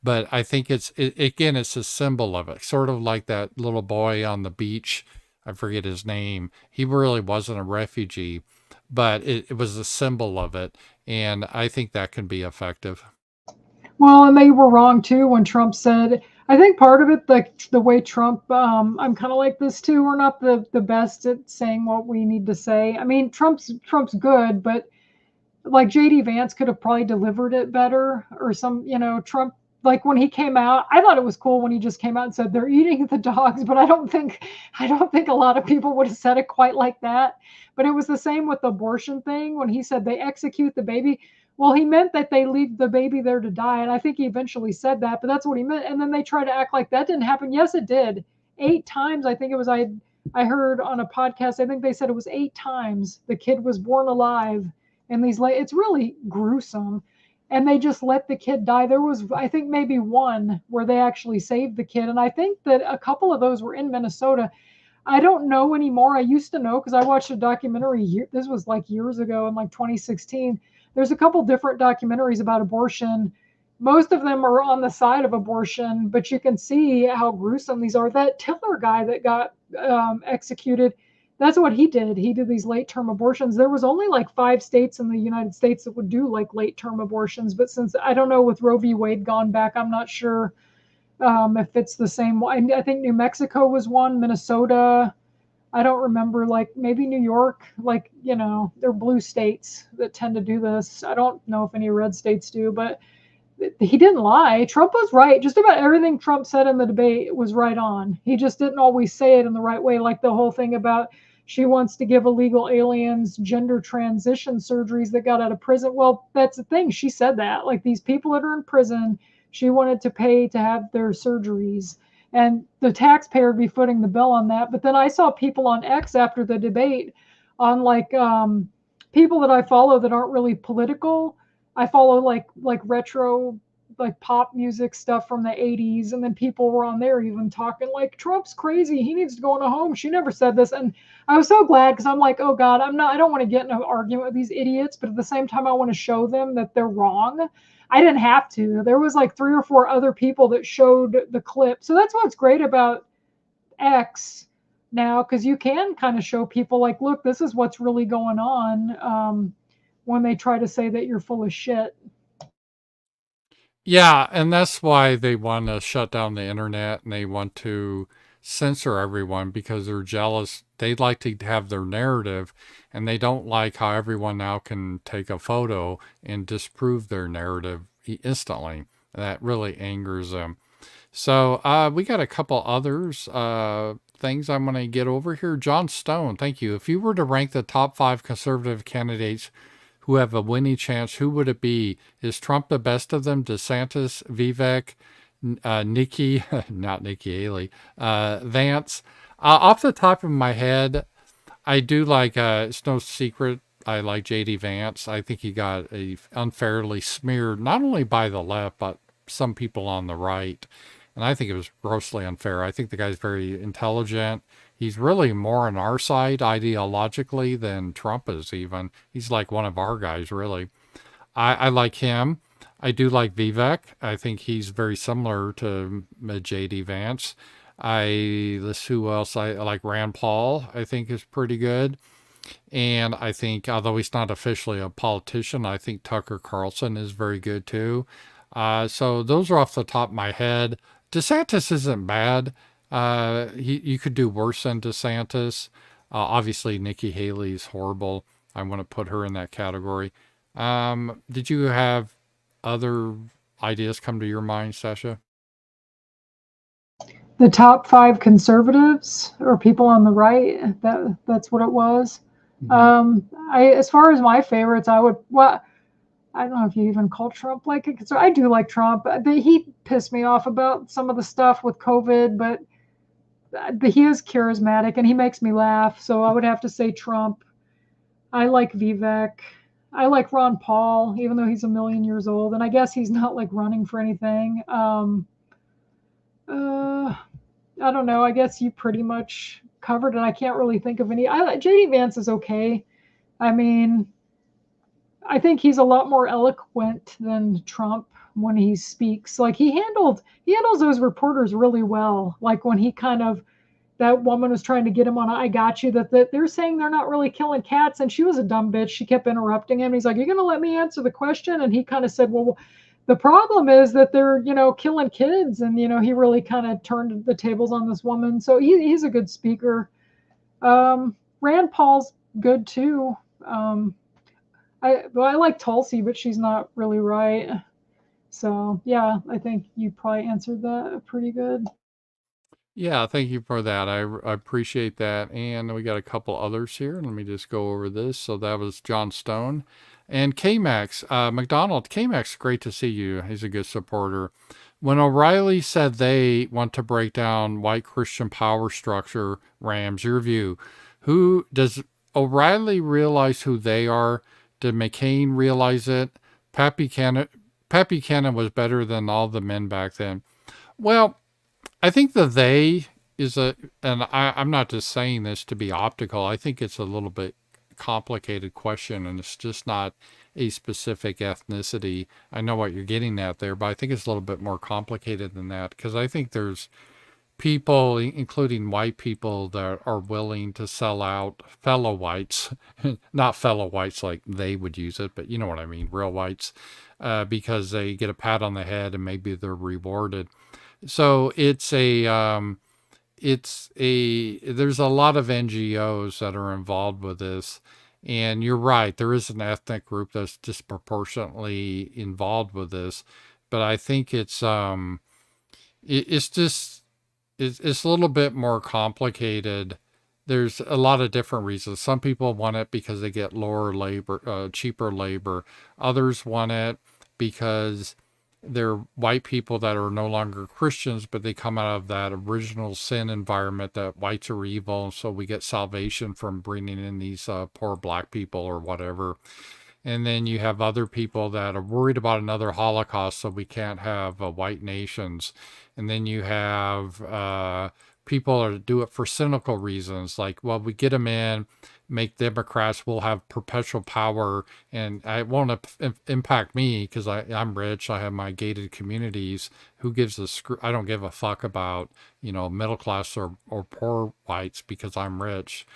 But I think it's a symbol of it, sort of like that little boy on the beach. I forget his name. He really wasn't a refugee, but it was a symbol of it. And I think that can be effective. Well, and they were wrong too when Trump said, I think part of it, like the way Trump, I'm kind of like this too. We're not the best at saying what we need to say. I mean, Trump's good, but like JD Vance could have probably delivered it better, or Trump, like when he came out, I thought it was cool when he just came out and said they're eating the dogs, but I don't think a lot of people would have said it quite like that. But it was the same with the abortion thing when he said they execute the baby. Well, he meant that they leave the baby there to die, and I think he eventually said that, but that's what he meant. And then they try to act like that didn't happen. Yes, it did. 8 times, I think it was. I heard on a podcast, I think they said it was 8 times the kid was born alive. And it's really gruesome. And they just let the kid die. There was, I think, maybe one where they actually saved the kid. And I think that a couple of those were in Minnesota. I don't know anymore. I used to know because I watched a documentary. This was like years ago in like 2016. There's a couple different documentaries about abortion. Most of them are on the side of abortion, but you can see how gruesome these are. That Tiller guy that got executed, that's what he did. He did these late-term abortions. There was only like 5 states in the United States that would do like late-term abortions. But since, I don't know, with Roe v. Wade gone back, I'm not sure if it's the same. I think New Mexico was one, Minnesota. I don't remember, like maybe New York, like, they're blue states that tend to do this. I don't know if any red states do, but he didn't lie. Trump was right. Just about everything Trump said in the debate was right on. He just didn't always say it in the right way, like the whole thing about she wants to give illegal aliens gender transition surgeries that got out of prison. Well, that's the thing. She said that. Like these people that are in prison, she wanted to pay to have their surgeries. And the taxpayer would be footing the bill on that. But then I saw people on X after the debate on like people that I follow that aren't really political. I follow like retro like pop music stuff from the 80s, and then people were on there even talking like Trump's crazy, he needs to go in a home, she never said this. And I was so glad, because I'm like, oh God, I don't want to get in an argument with these idiots, but at the same time I want to show them that they're wrong. I didn't have to. There was like 3 or 4 other people that showed the clip. So that's what's great about X now, because you can kind of show people like, look, this is what's really going on, when they try to say that you're full of shit. Yeah, and that's why they want to shut down the internet and they want to censor everyone because they're jealous. They'd like to have their narrative, and they don't like how everyone now can take a photo and disprove their narrative instantly. That really angers them. So we got a couple others things I'm going to get over here. John Stone, thank you. If you were to rank the top 5 conservative candidates who have a winning chance, who would it be? Is Trump the best of them? DeSantis, Vivek, Nikki, not Nikki Haley, Vance? Off the top of my head, I do like, it's no secret, I like JD Vance. I think he got unfairly smeared, not only by the left, but some people on the right. And I think it was grossly unfair. I think the guy's very intelligent. He's really more on our side ideologically than Trump is even. He's like one of our guys, really. I like him. I do like Vivek. I think he's very similar to JD Vance. Let's see who else. I like Rand Paul, I think is pretty good. And I think, although he's not officially a politician, I think Tucker Carlson is very good too. So those are off the top of my head. DeSantis isn't bad. You could do worse than DeSantis. Obviously, Nikki Haley's horrible. I want to put her in that category. Did you have other ideas come to your mind, Sasha? The top 5 conservatives or people on the right. That's what it was. As far as my favorites, I don't know if you even call Trump like it. So I do like Trump. He pissed me off about some of the stuff with COVID, but he is charismatic and he makes me laugh. So I would have to say Trump. I like Vivek. I like Ron Paul, even though he's a million years old. And I guess he's not like running for anything. I don't know. I guess you pretty much covered it. I can't really think of any. JD Vance is okay. I mean, I think he's a lot more eloquent than Trump when he speaks. Like he handles those reporters really well. Like when he that woman was trying to get him on, I got you, that they're saying they're not really killing cats. And she was a dumb bitch. She kept interrupting him. He's like, you're going to let me answer the question? And he kind of said, well, the problem is that they're, killing kids. And, he really kind of turned the tables on this woman. So he's a good speaker. Rand Paul's good too. I like Tulsi, but she's not really right. So yeah, I think you probably answered that pretty good. Yeah, thank you for that. I appreciate that. And we got a couple others here. Let me just go over this. So that was John Stone. And K-Max, McDonald, K-Max, great to see you. He's a good supporter. When O'Reilly said they want to break down white Christian power structure, Rams, your view, who does O'Reilly realize who they are? Did McCain realize it? Pappy Cannon was better than all the men back then. Well, I think the they is and I'm not just saying this to be optical. I think it's a little bit complicated question, and it's just not a specific ethnicity. I know what you're getting at there, but I think it's a little bit more complicated than that, because I think there's people, including white people, that are willing to sell out fellow whites, not fellow whites like they would use it, but you know what I mean, real whites, because they get a pat on the head and maybe they're rewarded. So there's a lot of NGOs that are involved with this. And you're right, there is an ethnic group that's disproportionately involved with this. But I think it's a little bit more complicated. There's a lot of different reasons. Some people want it because they get lower labor, cheaper labor. Others want it because they're white people that are no longer Christians, but they come out of that original sin environment that whites are evil. So we get salvation from bringing in these poor black people or whatever. And then you have other people that are worried about another Holocaust, so we can't have white nations. And then you have people that do it for cynical reasons, like, well, we get them in, make Democrats, we'll have perpetual power, and it won't impact me because I'm rich, I have my gated communities. Who gives a screw? I don't give a fuck about, middle class or poor whites because I'm rich.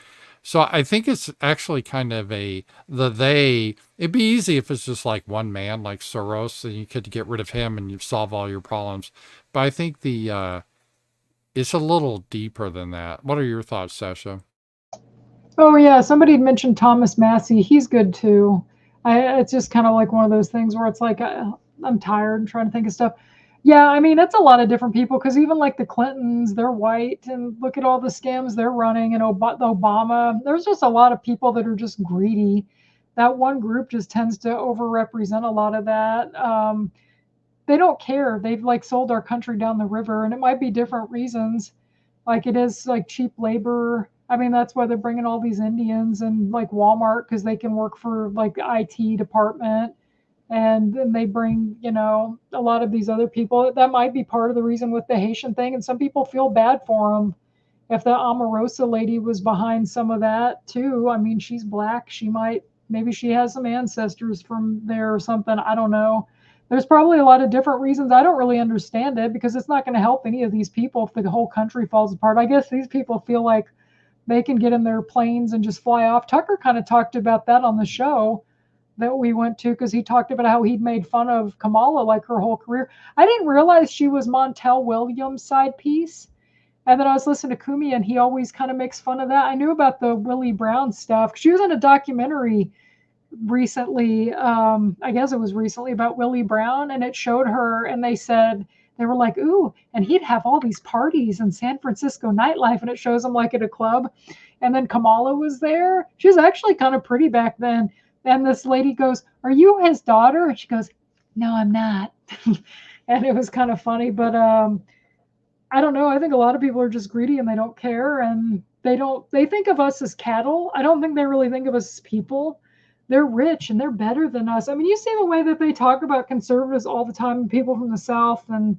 So I think it's actually kind of it'd be easy if it's just like one man like Soros and you could get rid of him and you solve all your problems. But I think it's a little deeper than that. What are your thoughts, Sasha? Oh yeah, somebody had mentioned Thomas Massey. He's good too. It's just kind of like one of those things where it's like I'm tired and trying to think of stuff. Yeah, I mean it's a lot of different people because even like the Clintons, they're white, and look at all the scams they're running, and Obama. There's just a lot of people that are just greedy. That one group just tends to overrepresent a lot of that. They don't care. They've like sold our country down the river, and it might be different reasons. Like it is like cheap labor. I mean, that's why they're bringing all these Indians and like Walmart because they can work for like the IT department. And then they bring, a lot of these other people. That might be part of the reason with the Haitian thing. And some people feel bad for them. If the Omarosa lady was behind some of that too, I mean, she's black. Maybe she has some ancestors from there or something. I don't know. There's probably a lot of different reasons. I don't really understand it because it's not going to help any of these people if the whole country falls apart. I guess these people feel like they can get in their planes and just fly off. Tucker kind of talked about that on the show that we went to because he talked about how he'd made fun of Kamala like her whole career. I didn't realize she was Montel Williams' side piece. And then I was listening to Kumi and he always kind of makes fun of that. I knew about the Willie Brown stuff. She was in a documentary recently, I guess it was recently, about Willie Brown, and it showed her, and they were like, ooh, and he'd have all these parties in San Francisco nightlife, and it shows him like at a club. And then Kamala was there. She was actually kind of pretty back then. And this lady goes, are you his daughter? And she goes, no, I'm not. And it was kind of funny, but I don't know. I think a lot of people are just greedy and they don't care, and they think of us as cattle. I don't think they really think of us as people. They're rich and they're better than us. I mean, you see the way that they talk about conservatives all the time and people from the South. And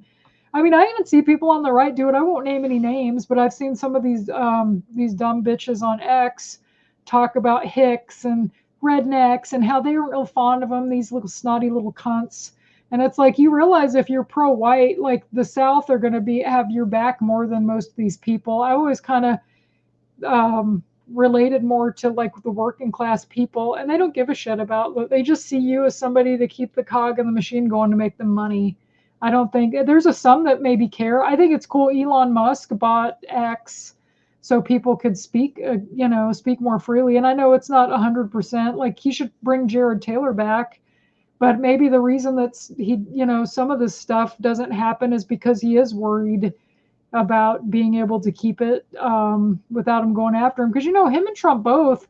I mean, I even see people on the right do it. I won't name any names, but I've seen some of these dumb bitches on X talk about Hicks and rednecks and how they were real fond of them, these little snotty little cunts. And it's like, you realize if you're pro-white, like the South are going to have your back more than most of these people. I always kind of related more to like the working class people, and they don't give a shit about, they just see you as somebody to keep the cog in the machine going to make them money. I don't think there's some that maybe care. I think it's cool Elon Musk bought X so people could speak more freely. And I know it's not 100%, like he should bring Jared Taylor back, but maybe the reason that some of this stuff doesn't happen is because he is worried about being able to keep it without him going after him. Because, him and Trump both,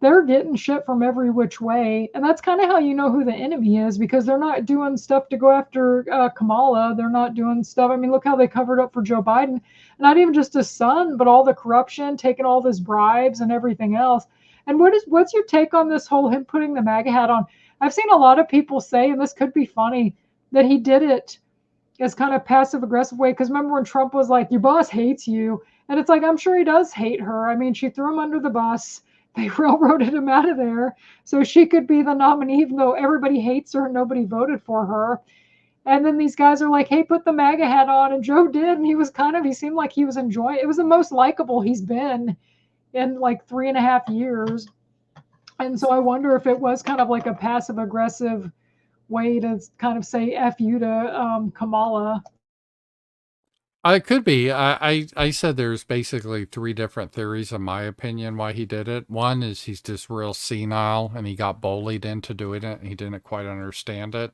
they're getting shit from every which way. And that's kind of how you know who the enemy is, because they're not doing stuff to go after Kamala. They're not doing stuff. I mean, look how they covered up for Joe Biden. Not even just his son, but all the corruption, taking all his bribes and everything else. And what's your take on this whole him putting the MAGA hat on? I've seen a lot of people say, and this could be funny, that he did it as kind of passive aggressive way. Because remember when Trump was like, your boss hates you. And it's like, I'm sure he does hate her. I mean, she threw him under the bus. They railroaded him out of there. So she could be the nominee, even though everybody hates her and nobody voted for her. And then these guys are like, hey, put the MAGA hat on. And Joe did. And he seemed like he was enjoying it. It was the most likable he's been in like 3.5 years. And so I wonder if it was kind of like a passive aggressive way to kind of say F you to Kamala. It could be. I said there's basically three different theories, in my opinion, why he did it. One is he's just real senile and he got bullied into doing it and he didn't quite understand it.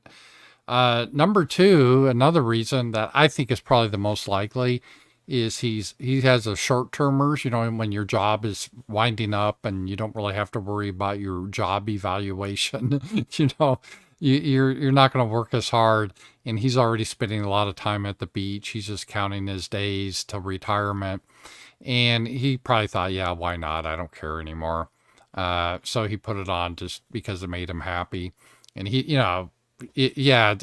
Number two, another reason that I think is probably the most likely is he has a short-termers, when your job is winding up and you don't really have to worry about your job evaluation, you're not going to work as hard, and he's already spending a lot of time at the beach. He's just counting his days till retirement, and he probably thought, yeah, why not? I don't care anymore. So he put it on just because it made him happy. And he, you know, yeah,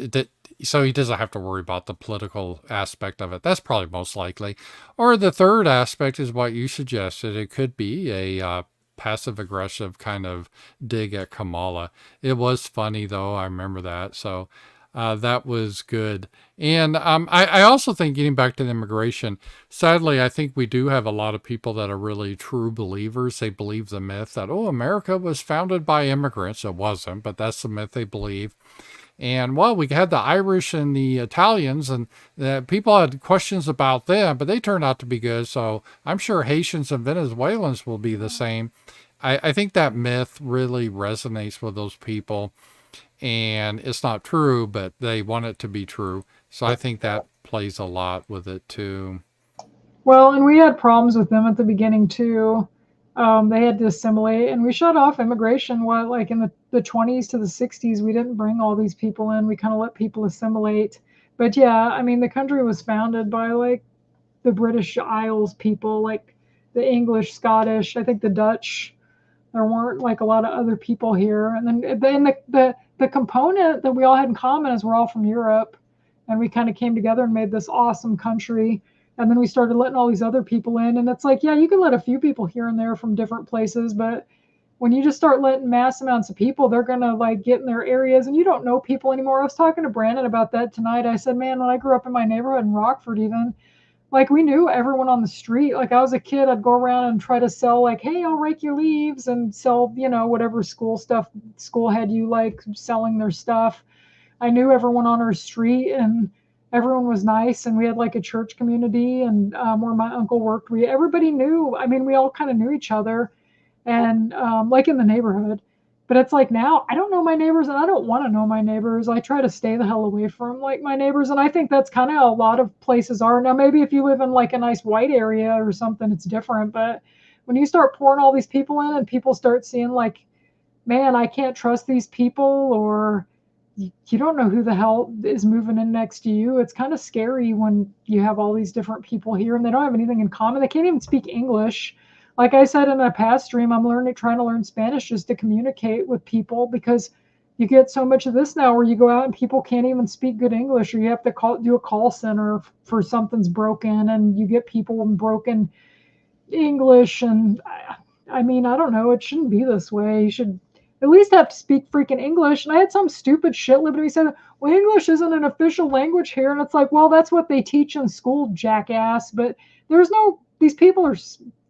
so he doesn't have to worry about the political aspect of it. That's probably most likely. Or the third aspect is what you suggested. It could be a passive aggressive kind of dig at Kamala. It was funny though. I remember that. So that was good. And I also think, getting back to the immigration, sadly, I think we do have a lot of people that are really true believers. They believe the myth that, oh, America was founded by immigrants. It wasn't, but that's the myth they believe. And well, we had the Irish and the Italians, and people had questions about them, but they turned out to be good. So I'm sure Haitians and Venezuelans will be the same. I think that myth really resonates with those people, and it's not true, but they want it to be true. So I think that plays a lot with it too. Well, and we had problems with them at the beginning too. They had to assimilate, and we shut off immigration. What, like in the 20s to the 60s, we didn't bring all these people in. We kind of let people assimilate. But yeah, I mean, the country was founded by like the British Isles people, like the English, Scottish, I think the Dutch. There weren't like a lot of other people here. And then the component that we all had in common is we're all from Europe, and we kind of came together and made this awesome country. And then we started letting all these other people in, and it's like, yeah, you can let a few people here and there from different places, but when you just start letting mass amounts of people, they're gonna like get in their areas, and you don't know people anymore. I was talking to Brandon about that tonight. I said, man, when I grew up in my neighborhood in Rockford, even, like, we knew everyone on the street. Like, I was a kid, I'd go around and try to sell, like, hey, I'll rake your leaves, and sell, whatever school stuff school had you like selling their stuff. I knew everyone on our street, and everyone was nice, and we had like a church community, and where my uncle worked, everybody knew. I mean, we all kind of knew each other, and like in the neighborhood. But it's like now I don't know my neighbors, and I don't want to know my neighbors. I try to stay the hell away from like my neighbors, and I think that's kind of a lot of places are now. Maybe if you live in like a nice white area or something, it's different. But when you start pouring all these people in, and people start seeing like, man, I can't trust these people, or you don't know who the hell is moving in next to you. It's kind of scary when you have all these different people here and they don't have anything in common. They can't even speak English. Like I said in a past stream, I'm trying to learn Spanish just to communicate with people, because you get so much of this now where you go out and people can't even speak good English, or you have to do a call center for something's broken, and you get people in broken English. And I mean, I don't know. It shouldn't be this way. You should at least have to speak freaking English. And I had some stupid shit live to me say, well, English isn't an official language here. And it's like, well, that's what they teach in school, jackass. But these people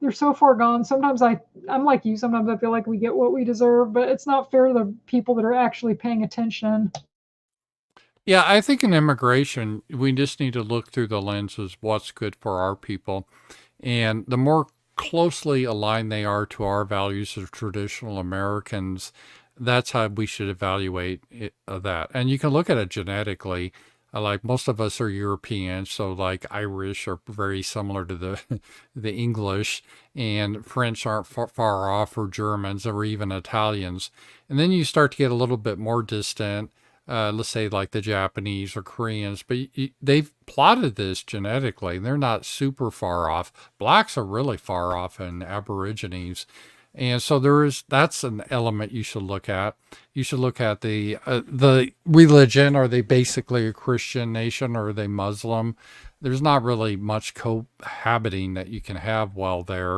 they're so far gone. Sometimes I'm like you. Sometimes I feel like we get what we deserve, but it's not fair to the people that are actually paying attention. Yeah, I think in immigration, we just need to look through the lenses what's good for our people. And the more closely aligned they are to our values as traditional Americans, that's how we should evaluate that. And you can look at it genetically. Like most of us are Europeans, so like Irish are very similar to the the English, and French aren't far off, or Germans, or even Italians. And then you start to get a little bit more distant. Let's say like the Japanese or Koreans, but they've plotted this genetically. They're not super far off. Blacks are really far off, and Aborigines. And so that's an element you should look at. You should look at the religion. Are they basically a Christian nation, or are they Muslim? There's not really much cohabiting that you can have while there.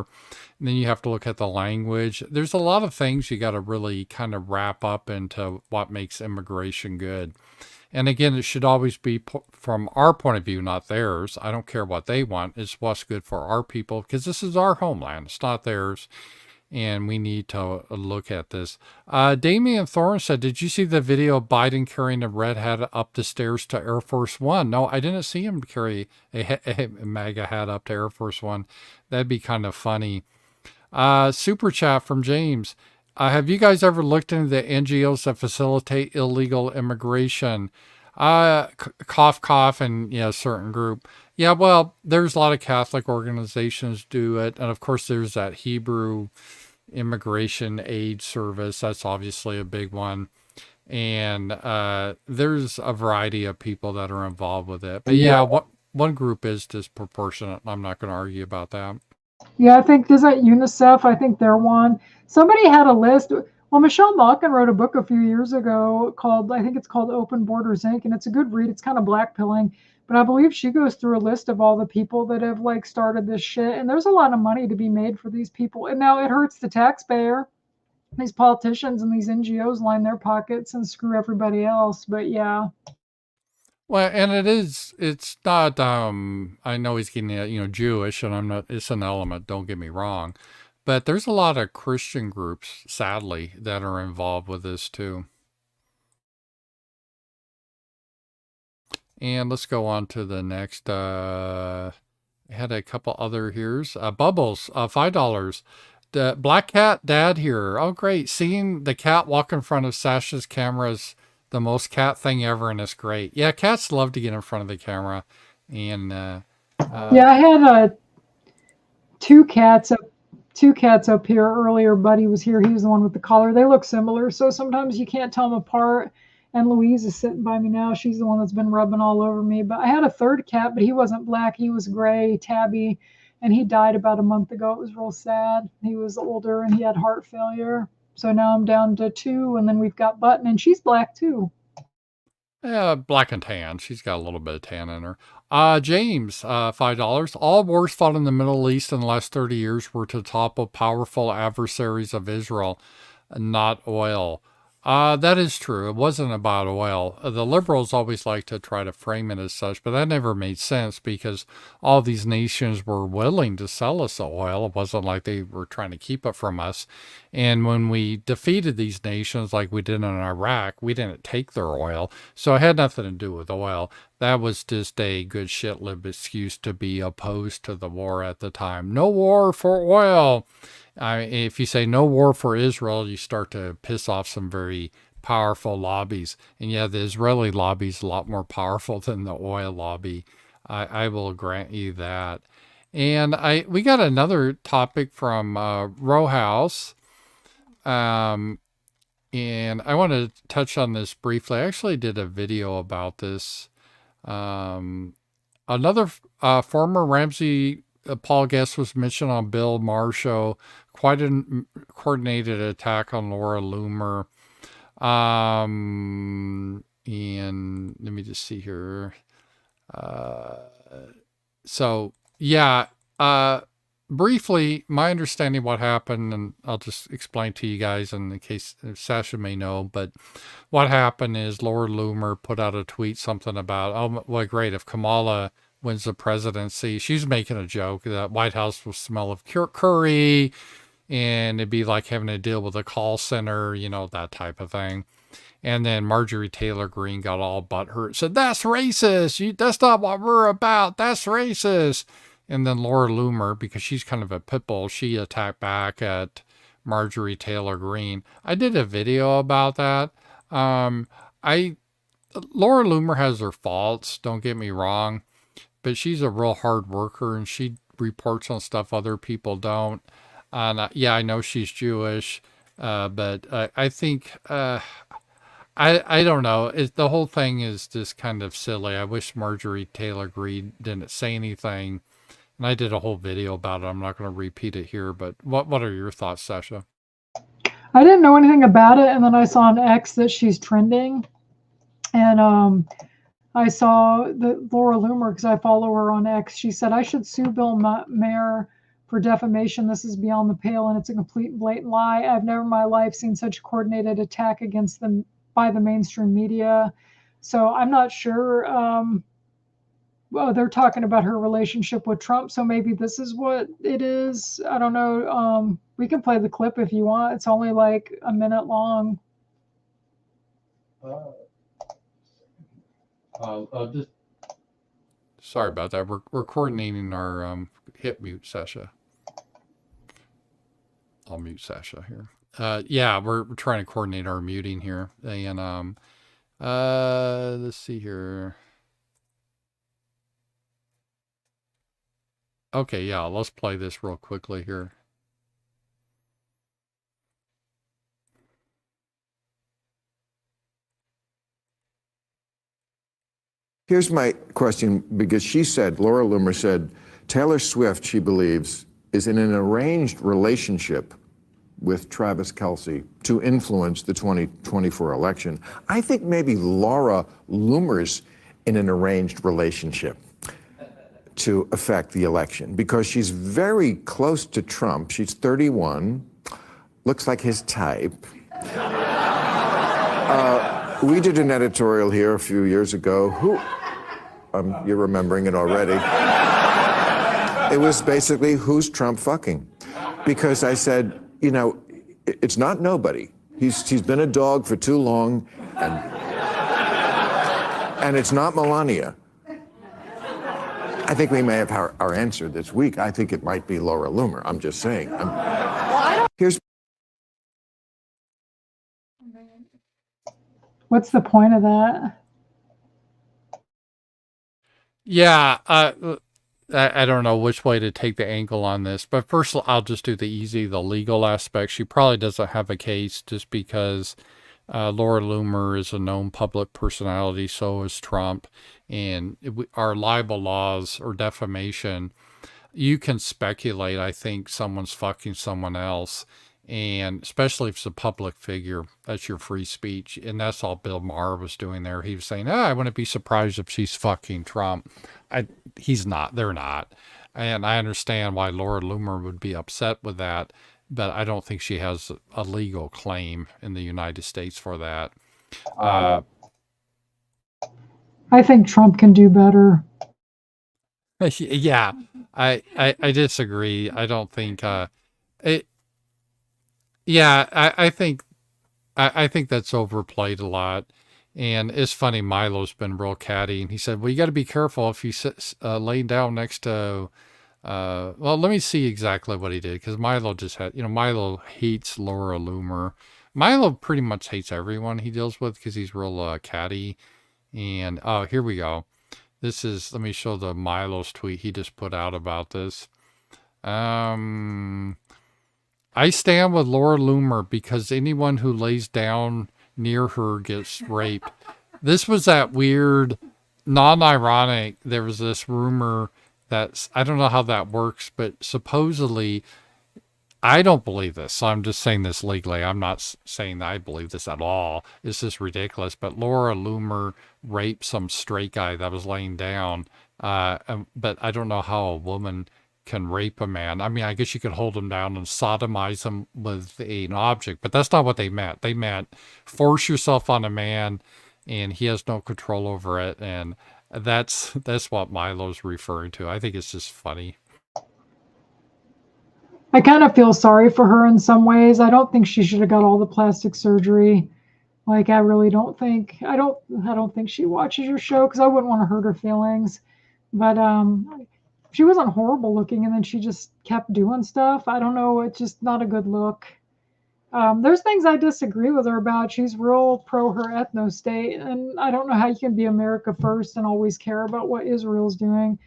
And then you have to look at the language. There's a lot of things you got to really kind of wrap up into what makes immigration good. And again, it should always be from our point of view, not theirs. I don't care what they want. It's what's good for our people, because this is our homeland. It's not theirs. And we need to look at this. Damian Thorne said, did you see the video of Biden carrying a red hat up the stairs to Air Force One? No, I didn't see him carry a MAGA hat up to Air Force One. That'd be kind of funny. Super chat from James. Have you guys ever looked into the NGOs that facilitate illegal immigration? Cough, cough, and yeah, certain group. Yeah, well, there's a lot of Catholic organizations do it. And of course, there's that Hebrew Immigration Aid Service. That's obviously a big one. And there's a variety of people that are involved with it. But yeah, one group is disproportionate. I'm not going to argue about that. Yeah, I think doesn't UNICEF, I think they're one. Somebody had a list. Well, Michelle Malkin wrote a book a few years ago called, I think it's called Open Borders Inc. And it's a good read. It's kind of blackpilling, but I believe she goes through a list of all the people that have like started this shit. And there's a lot of money to be made for these people. And now it hurts the taxpayer. These politicians and these NGOs line their pockets and screw everybody else. But yeah. Well, and it's not, I know he's getting at, Jewish, and I'm not, it's an element, don't get me wrong. But there's a lot of Christian groups, sadly, that are involved with this too. And let's go on to the next, I had a couple other here's, Bubbles, $5. The Black Cat Dad here. Oh, great. Seeing the cat walk in front of Sasha's camera is the most cat thing ever, and it's great. Yeah, cats love to get in front of the camera. And Yeah, I had two cats up here earlier. Buddy was here. He was the one with the collar. They look similar, so sometimes you can't tell them apart. And Louise is sitting by me now. She's the one that's been rubbing all over me. But I had a third cat, but he wasn't black. He was gray, tabby, and he died about a month ago. It was real sad. He was older and he had heart failure. So now I'm down to two, and then we've got Button, and she's black too. yeah, black and tan. She's got a little bit of tan in her. James, $5. All wars fought in the Middle East in the last 30 years were to topple powerful adversaries of Israel, not oil. That is true. It wasn't about oil. The liberals always like to try to frame it as such, but that never made sense because all these nations were willing to sell us the oil. It wasn't like they were trying to keep it from us. And when we defeated these nations like we did in Iraq, we didn't take their oil. So it had nothing to do with oil. That was just a good shit lib excuse to be opposed to the war at the time. No war for oil. If you say no war for Israel, you start to piss off some very powerful lobbies. And yeah, the Israeli lobby is a lot more powerful than the oil lobby. I will grant you that. And we got another topic from Row House. And I want to touch on this briefly. I actually did a video about this. Another former Ramsey Paul Guest was mentioned on Bill Maher show. Quite a coordinated attack on Laura Loomer. And let me just see here. So yeah, briefly, my understanding of what happened, and I'll just explain to you guys in case Sasha may know, but what happened is Laura Loomer put out a tweet, something about, oh, well, great, if Kamala wins the presidency, she's making a joke that White House will smell of curry, and it'd be like having to deal with a call center, that type of thing. And then Marjorie Taylor Greene got all butthurt, said, that's racist. That's not what we're about. That's racist. And then Laura Loomer, because she's kind of a pit bull, she attacked back at Marjorie Taylor Greene. I did a video about that. Laura Loomer has her faults, don't get me wrong, but she's a real hard worker and she reports on stuff other people don't. And yeah, I know she's Jewish, but I think, I don't know. The whole thing is just kind of silly. I wish Marjorie Taylor Greene didn't say anything. And I did a whole video about it. I'm not going to repeat it here, but what are your thoughts, Sasha? I didn't know anything about it, and then I saw on X that she's trending. And I saw that Laura Loomer, because I follow her on X, she said, I should sue Bill Maher for defamation. This is beyond the pale, and it's a complete and blatant lie. I've never in my life seen such a coordinated attack against them by the mainstream media. So I'm not sure. Well, they're talking about her relationship with Trump, so maybe this is what it is. I don't know. We can play the clip if you want. It's only like a minute long. Sorry about that. We're coordinating our hit mute, Sasha. I'll mute Sasha here. Yeah, we're trying to coordinate our muting here. And let's see here. Okay, yeah, let's play this real quickly here. Here's my question, because Laura Loomer said, Taylor Swift, she believes, is in an arranged relationship with Travis Kelce to influence the 2024 election. I think maybe Laura Loomer's in an arranged relationship to affect the election because she's very close to Trump. She's 31, looks like his type. We did an editorial here a few years ago. You're remembering it already. It was basically, who's Trump fucking? Because I said, you know, it's not nobody. He's been a dog for too long, and it's not Melania. I think we may have our answer this week. I think it might be Laura Loomer. I'm just saying. What's the point of that? Yeah, I don't know which way to take the angle on this, but first I'll just do the legal aspect. She probably doesn't have a case just because Laura Loomer is a known public personality, so is Trump, and our libel laws or defamation, you can speculate, I think, someone's fucking someone else, and especially if it's a public figure, that's your free speech, and that's all Bill Maher was doing there. He was saying, I wouldn't be surprised if she's fucking Trump. He's not. They're not. And I understand why Laura Loomer would be upset with that, but I don't think she has a legal claim in the United States for that. I think Trump can do better. Yeah, I disagree. I don't think I think that's overplayed a lot. And it's funny, Milo's been real catty, and he said, well, you got to be careful if you lay down next to, well, let me see exactly what he did, because Milo Milo hates Laura Loomer. Milo pretty much hates everyone he deals with because he's real catty. And, oh, here we go. Let me show the Milo's tweet he just put out about this. I stand with Laura Loomer because anyone who lays down near her gets raped. This was that weird, non-ironic, there was this rumor that, I don't know how that works, but supposedly, I don't believe this, so I'm just saying this legally. I'm not saying that I believe this at all. It's just ridiculous, but Laura Loomer raped some straight guy that was laying down, but I don't know how a woman can rape a man. I mean, I guess you could hold him down and sodomize him with an object, but that's not what they meant. They meant force yourself on a man and he has no control over it. And that's what Milo's referring to. I think it's just funny. I kind of feel sorry for her in some ways. I don't think she should have got all the plastic surgery. Like, I really don't think, I don't think she watches your show because I wouldn't want to hurt her feelings. But, she wasn't horrible looking, and then she just kept doing stuff. I don't know. It's just not a good look. There's things I disagree with her about. She's real pro her ethno state, and I don't know how you can be America first and always care about what Israel's doing.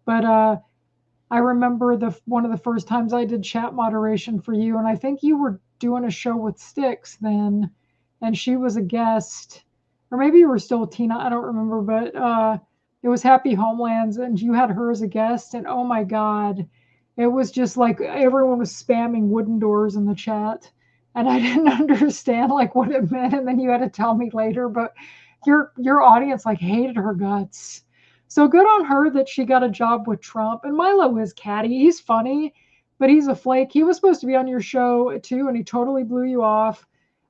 But I remember one of the first times I did chat moderation for you, and I think you were doing a show with Styx then, and she was a guest, or maybe you were still Tina. I don't remember, but it was Happy Homelands, and you had her as a guest, and oh my God, it was just like everyone was spamming wooden doors in the chat, and I didn't understand like what it meant, and then you had to tell me later, but your audience like hated her guts. So good on her that she got a job with Trump. And Milo is catty. He's funny, but he's a flake. He was supposed to be on your show too, and he totally blew you off.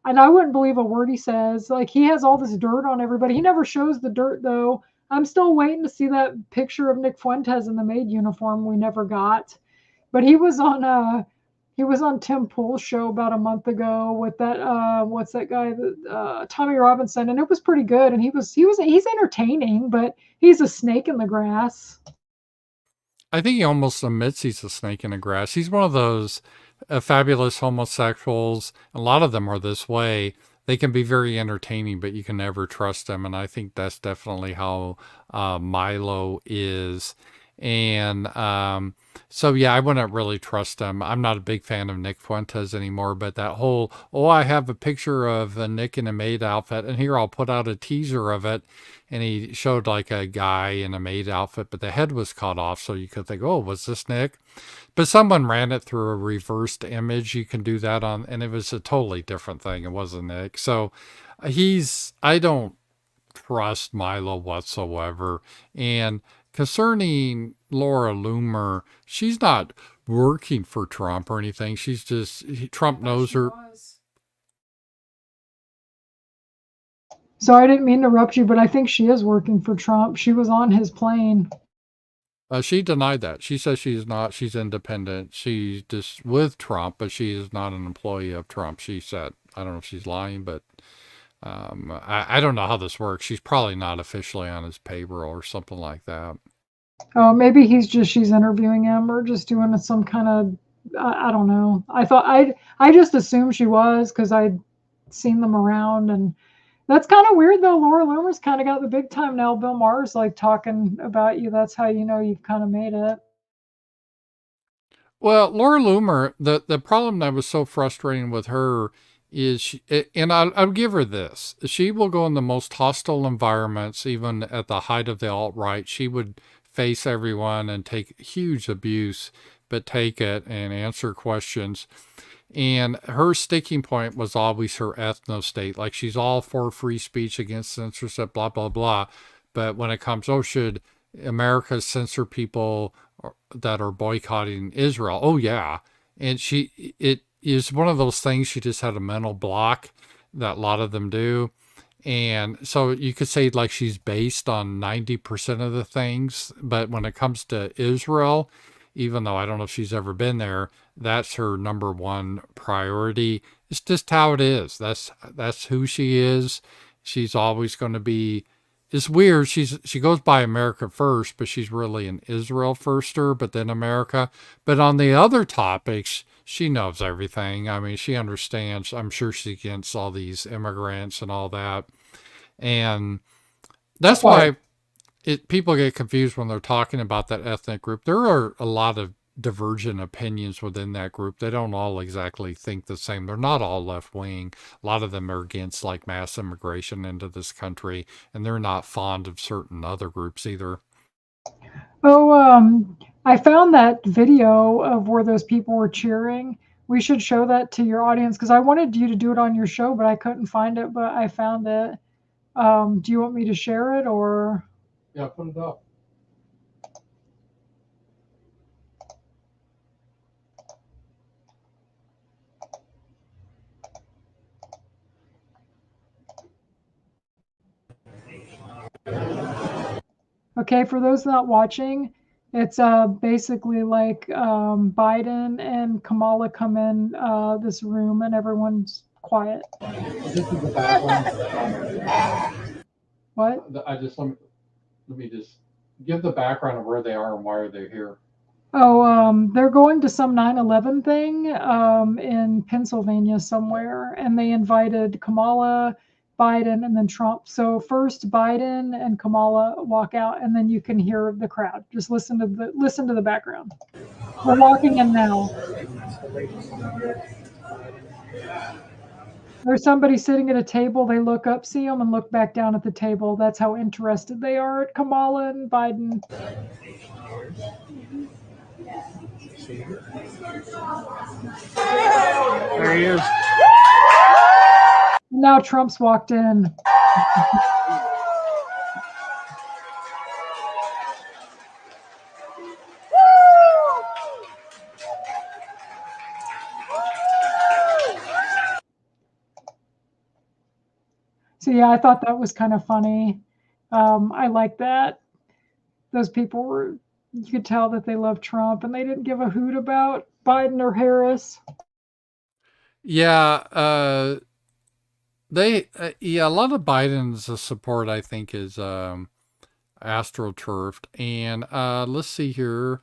And I wouldn't believe a word he says. Like, he has all this dirt on everybody. He never shows the dirt though. I'm still waiting to see that picture of Nick Fuentes in the maid uniform we never got. But he was on Tim Pool's show about a month ago with that what's that guy, Tommy Robinson, and it was pretty good. And he's entertaining, but he's a snake in the grass. I think he almost admits he's a snake in the grass. He's one of those fabulous homosexuals. A lot of them are this way. They can be very entertaining, but you can never trust them. And I think that's definitely how Milo is. And so, yeah, I wouldn't really trust him. I'm not a big fan of Nick Fuentes anymore, but that whole, oh, I have a picture of Nick in a maid outfit, and here I'll put out a teaser of it. And he showed like a guy in a maid outfit, but the head was cut off. So you could think, oh, was this Nick? But someone ran it through a reversed image. You can do that on, and it was a totally different thing. It wasn't Nick. So I don't trust Milo whatsoever. And concerning Laura Loomer, she's not working for Trump or anything. She's just, Trump knows her. Sorry, I didn't mean to interrupt you, but I think she is working for Trump. She was on his plane. She denied that. She says she's not. She's independent. She's just with Trump, but she is not an employee of Trump. She said. I don't know if she's lying, but I don't know how this works. She's probably not officially on his payroll or something like that. Oh, maybe she's interviewing him or just doing some kind of, I don't know. I just assumed she was because I'd seen them around, and that's kind of weird though. Laura Loomer's kind of got the big time now. Bill Maher's like talking about you. That's how you know you've kind of made it. Well, Laura Loomer, the problem that was so frustrating with her is, and I'll give her this. She will go in the most hostile environments, even at the height of the alt-right. She would face everyone and take huge abuse, but take it and answer questions. And her sticking point was always her ethno state. Like she's all for free speech, against censorship, blah, blah, blah. But when it comes, oh, should America censor people that are boycotting Israel? Oh, yeah. And it is one of those things, she just had a mental block that a lot of them do. And so you could say like she's based on 90% of the things, but when it comes to Israel, even though I don't know if she's ever been there, that's her number one priority. It's just how it is. That's who she is. She's always going to be. It's weird. She goes by America first, but she's really an Israel firster, but then America. But on the other topics, she knows everything. I mean, she understands. I'm sure she's against all these immigrants and all that. And that's why people get confused when they're talking about that ethnic group. There are a lot of divergent opinions within that group. They don't all exactly think the same. They're not all left wing. A lot of them are against like mass immigration into this country, and they're not fond of certain other groups either. Oh, I found that video of where those people were cheering. We should show that to your audience because I wanted you to do it on your show, but I couldn't find it, but I found it. Do you want me to share it or? Yeah, put it up. Okay, for those not watching, it's basically like Biden and Kamala come in this room and everyone's quiet. This is the background. What? Let me just give the background of where they are and why are they here. Oh, they're going to some 9/11 thing in Pennsylvania somewhere, and they invited Kamala, Biden, and then Trump. So first Biden and Kamala walk out, and then you can hear the crowd. Just listen to the background. We're walking in now. There's somebody sitting at a table. They look up, see them, and look back down at the table. That's how interested they are at Kamala and Biden. There he is. Now Trump's walked in. So yeah, I thought that was kind of funny. I like that. Those people were, you could tell that they love Trump and they didn't give a hoot about Biden or Harris. Yeah, a lot of Biden's support, I think, is astroturfed. And let's see here.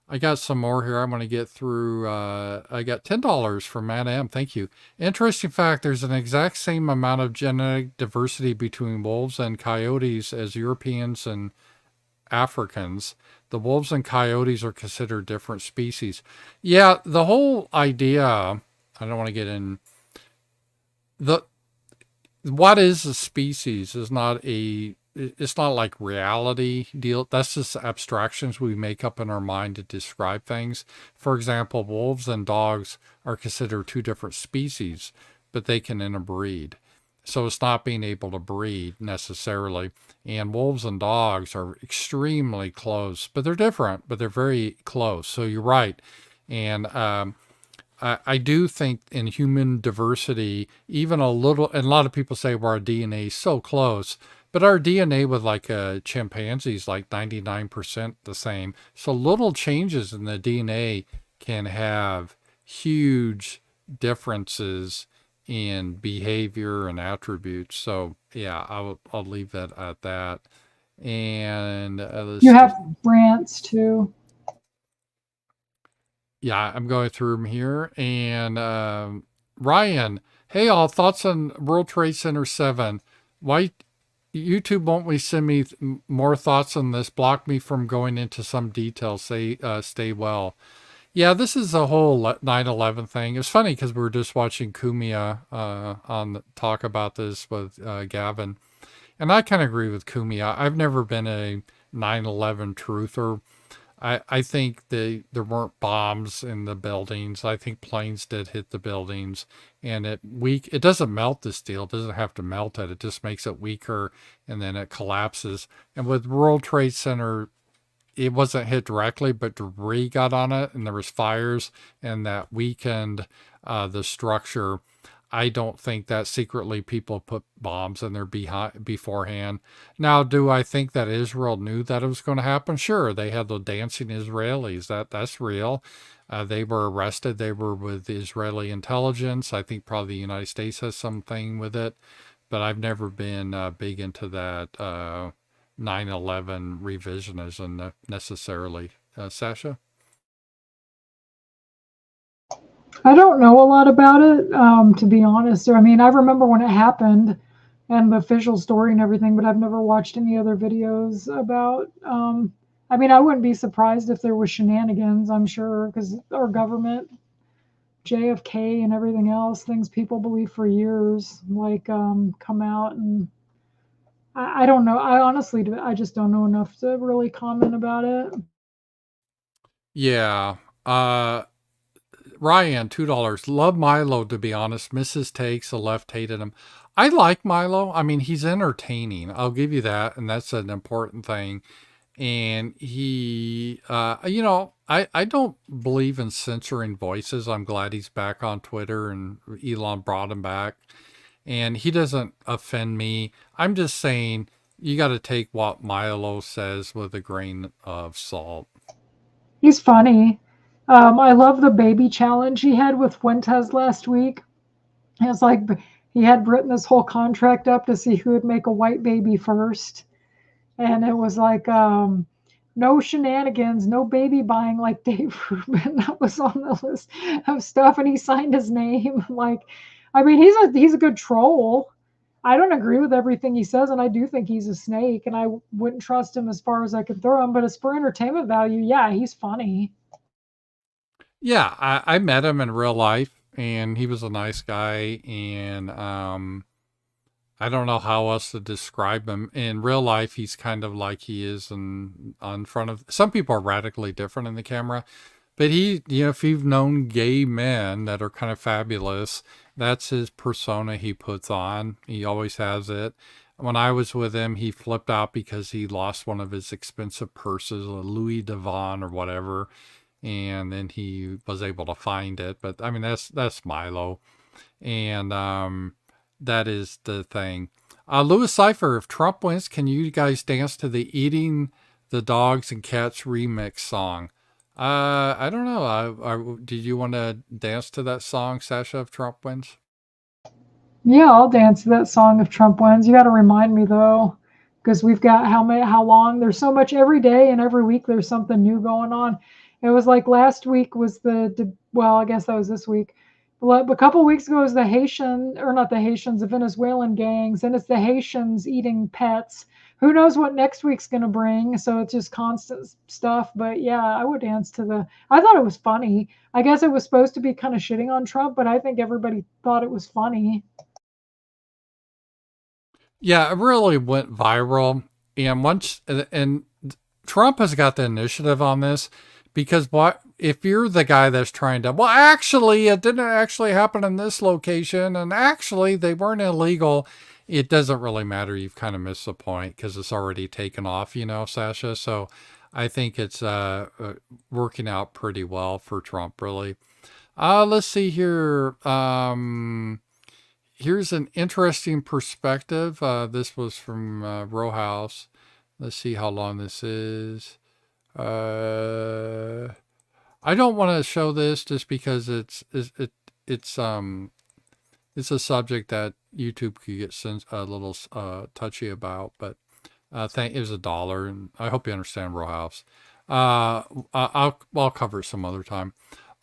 I got some more here. I'm going to get through. I got $10 from Matt M. Thank you. Interesting fact, there's an exact same amount of genetic diversity between wolves and coyotes as Europeans and Africans. The wolves and coyotes are considered different species. Yeah, the whole idea, I don't want to get in the what is a species is not a it's not like reality deal. That's just abstractions we make up in our mind to describe things. For example, wolves and dogs are considered two different species, but they can interbreed. So it's not being able to breed necessarily. And wolves and dogs are extremely close, but they're different, but they're very close. So you're right. And I do think in human diversity, even a little, and a lot of people say, well, our DNA is so close, but our DNA with like a chimpanzee is like 99% the same. So little changes in the DNA can have huge differences in behavior and attributes. So yeah, I'll leave that at that. And You have rants too. Yeah, I'm going through them here. And Ryan, hey, all thoughts on World Trade Center 7. Why YouTube won't we send me more thoughts on this? Block me from going into some details. Say, stay well. Yeah, this is a whole 9/11 thing. It's funny because we were just watching Kumia talk about this with Gavin. And I kind of agree with Kumia. I've never been a 9/11 truther. I think there weren't bombs in the buildings. I think planes did hit the buildings, and it doesn't melt the steel. It doesn't have to melt it. It just makes it weaker, and then it collapses. And with World Trade Center, it wasn't hit directly, but debris got on it, and there was fires, and that weakened the structure. I don't think that secretly people put bombs in there beforehand. Now, do I think that Israel knew that it was going to happen? Sure, they had the dancing Israelis. That's real. They were arrested. They were with Israeli intelligence. I think probably the United States has something with it, but I've never been big into that 9/11 revisionism necessarily. Sasha? I don't know a lot about it, to be honest. I mean, I remember when it happened and the official story and everything, but I've never watched any other videos about. I mean, I wouldn't be surprised if there was shenanigans, I'm sure, because our government, JFK and everything else, things people believe for years, like come out and I don't know. I just don't know enough to really comment about it. Yeah. Ryan, $2. Love Milo, to be honest. Misses takes, the left hated him. I like Milo. I mean, he's entertaining. I'll give you that. And that's an important thing. And he, I don't believe in censoring voices. I'm glad he's back on Twitter and Elon brought him back. And he doesn't offend me. I'm just saying you got to take what Milo says with a grain of salt. He's funny. I love the baby challenge he had with Fuentes last week. It's like he had written this whole contract up to see who would make a white baby first. And it was like, no shenanigans, no baby buying like Dave Rubin. That was on the list of stuff. And he signed his name. Like, I mean, he's a good troll. I don't agree with everything he says, and I do think he's a snake, and I wouldn't trust him as far as I could throw him. But as for entertainment value, yeah, he's funny. Yeah, I met him in real life, and he was a nice guy, and I don't know how else to describe him. In real life, he's kind of like he is on front of... Some people are radically different in the camera, but if you've known gay men that are kind of fabulous, that's his persona he puts on. He always has it. When I was with him, he flipped out because he lost one of his expensive purses, a Louis Vuitton or whatever, and then he was able to find it. But I mean, that's Milo, and that is the thing. Louis Cypher, if Trump wins, can you guys dance to the Eating the Dogs and Cats remix song? I don't know. Did you want to dance to that song, Sasha, if Trump wins? Yeah, I'll dance to that song if Trump wins. You got to remind me though, because we've got how long? There's so much every day, and every week there's something new going on. It was like last week was well, I guess that was this week. Well, a couple weeks ago, it was the Haitian, or not the Haitians, the Venezuelan gangs, and it's the Haitians eating pets. Who knows what next week's going to bring? So it's just constant stuff. But yeah, I would dance to the. I thought it was funny. I guess it was supposed to be kind of shitting on Trump, but I think everybody thought it was funny. Yeah, it really went viral. And and Trump has got the initiative on this because what if you're the guy that's trying to, well, actually, it didn't actually happen in this location, and actually, they weren't illegal. It doesn't really matter. You've kind of missed the point because it's already taken off, Sasha. So I think it's working out pretty well for Trump, really. Let's see here. Here's an interesting perspective. This was from Row House. Let's see how long this is. I don't want to show this just because it's a subject that YouTube could get a little touchy about. But it was $1, and I hope you understand, Row House. I'll cover it some other time.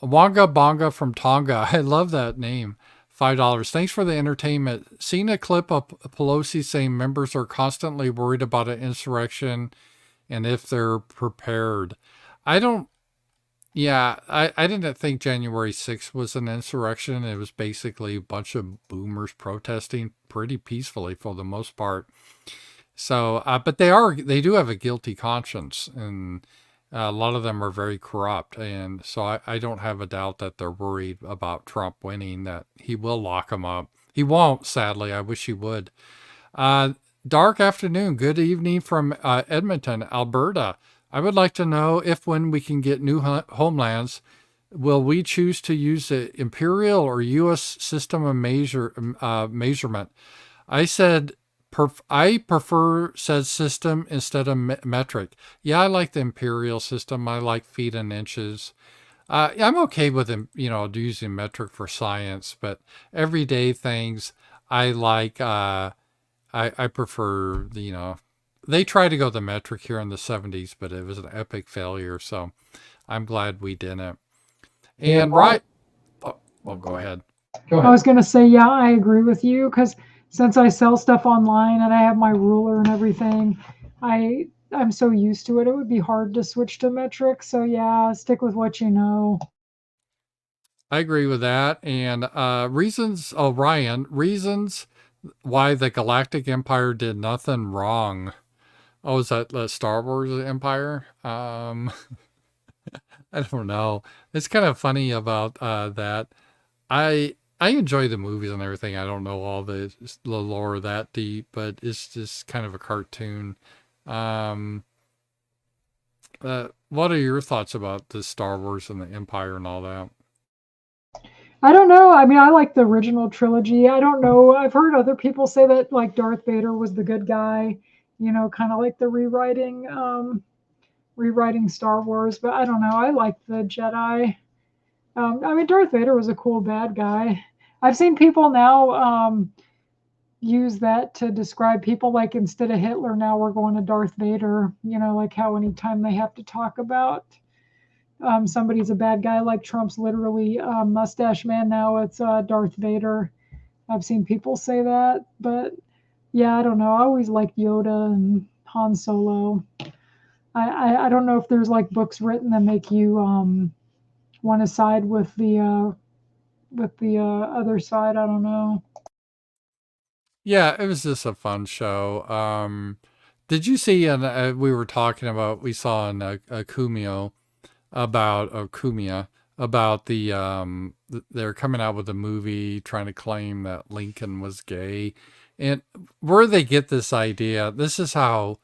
Wanga Bonga from Tonga. I love that name. $5. Thanks for the entertainment. Seen a clip of Pelosi saying members are constantly worried about an insurrection and if they're prepared. I didn't think January 6th was an insurrection. It was basically a bunch of boomers protesting pretty peacefully for the most part. So, but they do have a guilty conscience, and a lot of them are very corrupt. And so I don't have a doubt that they're worried about Trump winning, that he will lock them up. He won't, sadly. I wish he would. Dark afternoon. Good evening from Edmonton, Alberta. I would like to know if when we can get new homelands, will we choose to use the imperial or U.S. system of measurement? I said I prefer said system instead of metric. Yeah, I like the imperial system. I like feet and inches. I'm okay with them, using metric for science, but everyday things I like. I prefer they tried to go the metric here in the 70s, but it was an epic failure. So I'm glad we didn't. And right. Oh, well, go ahead. I was going to say, yeah, I agree with you, because since I sell stuff online and I have my ruler and everything, I'm so used to it. It would be hard to switch to metric. So yeah, stick with what you know. I agree with that. And reasons why the Galactic Empire did nothing wrong. Oh, is that the Star Wars Empire? I don't know. It's kind of funny about that. I enjoy the movies and everything. I don't know all the lore that deep, but it's just kind of a cartoon. What are your thoughts about the Star Wars and the Empire and all that? I don't know. I mean, I like the original trilogy. I don't know. I've heard other people say that like Darth Vader was the good guy, kind of like the rewriting Star Wars, but I don't know. I like the Jedi. I mean, Darth Vader was a cool bad guy. I've seen people now use that to describe people, like instead of Hitler, now we're going to Darth Vader, like how anytime they have to talk about somebody's a bad guy, like Trump's literally mustache man, now it's Darth Vader. I've seen people say that, but yeah, I don't know. I always liked Yoda and Han Solo. I don't know if there's like books written that make you want to side with the other side. I don't know. Yeah, it was just a fun show. Did you see? And we were talking about. We saw in Kumio Kumia about they're coming out with a movie trying to claim that Lincoln was gay, and where they get this idea. This is how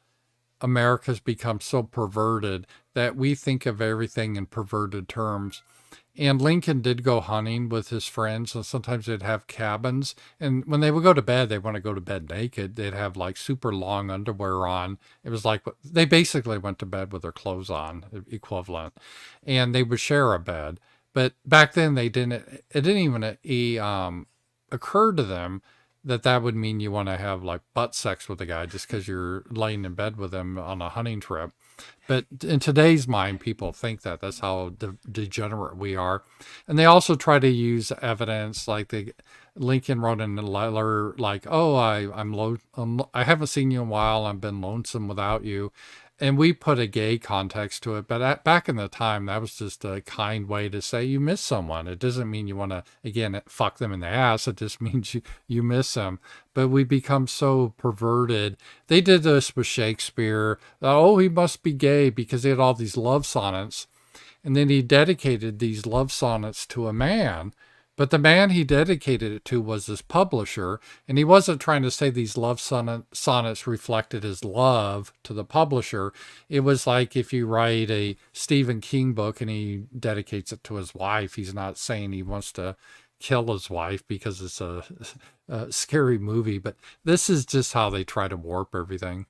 America's become so perverted that we think of everything in perverted terms. And Lincoln did go hunting with his friends, and sometimes they'd have cabins. And when they would go to bed, they want to go to bed naked. They'd have like super long underwear on. It was like they basically went to bed with their clothes on, equivalent. And they would share a bed. But back then, it didn't even occur to them that would mean you want to have like butt sex with a guy just because you're laying in bed with him on a hunting trip. But in today's mind, people think that that's how degenerate we are. And they also try to use evidence like Lincoln wrote in a letter like, "Oh, I haven't seen you in a while. I've been lonesome without you." And we put a gay context to it, but back in the time, that was just a kind way to say you miss someone. It doesn't mean you want to, again, fuck them in the ass. It just means you miss them. But we become so perverted. They did this with Shakespeare. Oh, he must be gay because he had all these love sonnets. And then he dedicated these love sonnets to a man. But the man he dedicated it to was his publisher, and he wasn't trying to say these love sonnets reflected his love to the publisher. It was like if you write a Stephen King book and he dedicates it to his wife, he's not saying he wants to kill his wife because it's a scary movie, but this is just how they try to warp everything.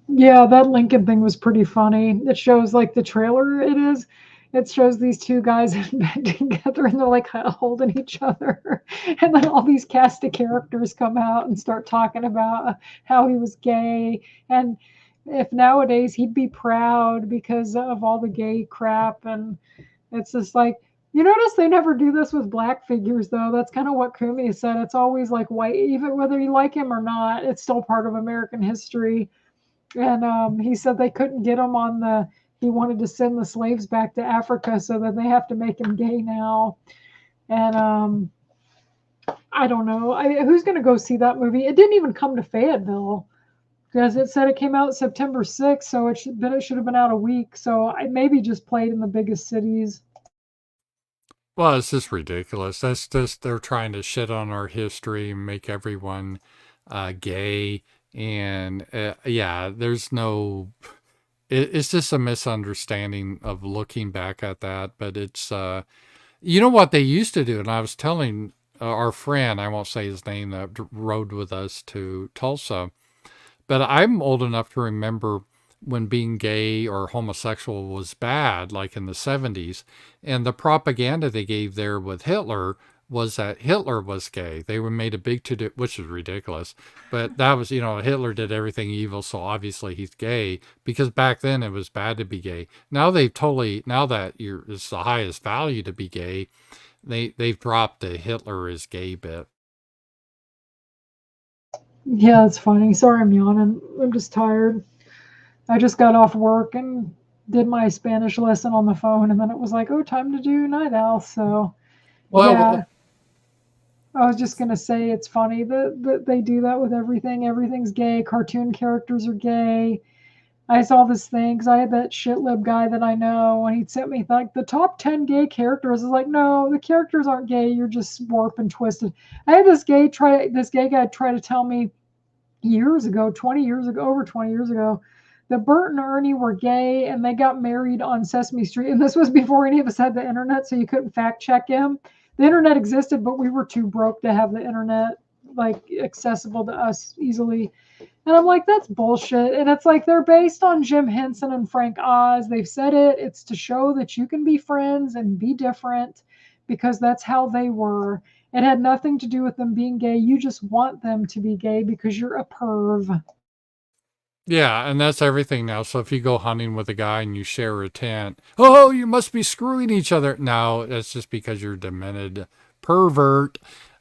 Yeah, that Lincoln thing was pretty funny. It shows like the trailer it shows these two guys in bed together and they're like holding each other. And then all these cast of characters come out and start talking about how he was gay. And if nowadays he'd be proud because of all the gay crap. And it's just like, you notice they never do this with black figures, though. That's kind of what Kumi said. It's always like white, even whether you like him or not, it's still part of American history. And he said they couldn't get him on he wanted to send the slaves back to Africa, so that they have to make him gay now. And I don't know. Who's going to go see that movie? It didn't even come to Fayetteville because it said it came out September 6th, so it should have been out a week. So I maybe just played in the biggest cities. Well, it's just ridiculous. That's just, they're trying to shit on our history and make everyone gay. And yeah, there's no, it's just a misunderstanding of looking back at that. But it's, you know what they used to do? And I was telling our friend, I won't say his name, that rode with us to Tulsa, but I'm old enough to remember when being gay or homosexual was bad, like in the 70s. And the propaganda they gave there with Hitler was that Hitler was gay. They were made a big to-do, which is ridiculous. But that was, Hitler did everything evil, so obviously he's gay. Because back then it was bad to be gay. Now now that it's the highest value to be gay, they've dropped the Hitler is gay bit. Yeah, it's funny. Sorry, I'm yawning. I'm just tired. I just got off work and did my Spanish lesson on the phone, and then it was like, oh, time to do night owl. So, Well, yeah, I was just gonna say it's funny that they do that with everything. Everything's gay. Cartoon characters are gay. I saw this thing because I had that shitlib guy that I know, and he'd sent me like the top 10 gay characters. I was like, no, the characters aren't gay. You're just warped and twisted. I had this gay guy try to tell me years ago, 20 years ago, over 20 years ago, that Bert and Ernie were gay and they got married on Sesame Street. And this was before any of us had the internet, so you couldn't fact check him. The internet existed, but we were too broke to have the internet like accessible to us easily. And I'm like, that's bullshit. And it's like they're based on Jim Henson and Frank Oz. They've said it. It's to show that you can be friends and be different because that's how they were. It had nothing to do with them being gay. You just want them to be gay because you're a perv. yeah, and that's everything now. So if you go hunting with a guy and you share a tent, oh, you must be screwing each other. No, that's just because you're demented, pervert,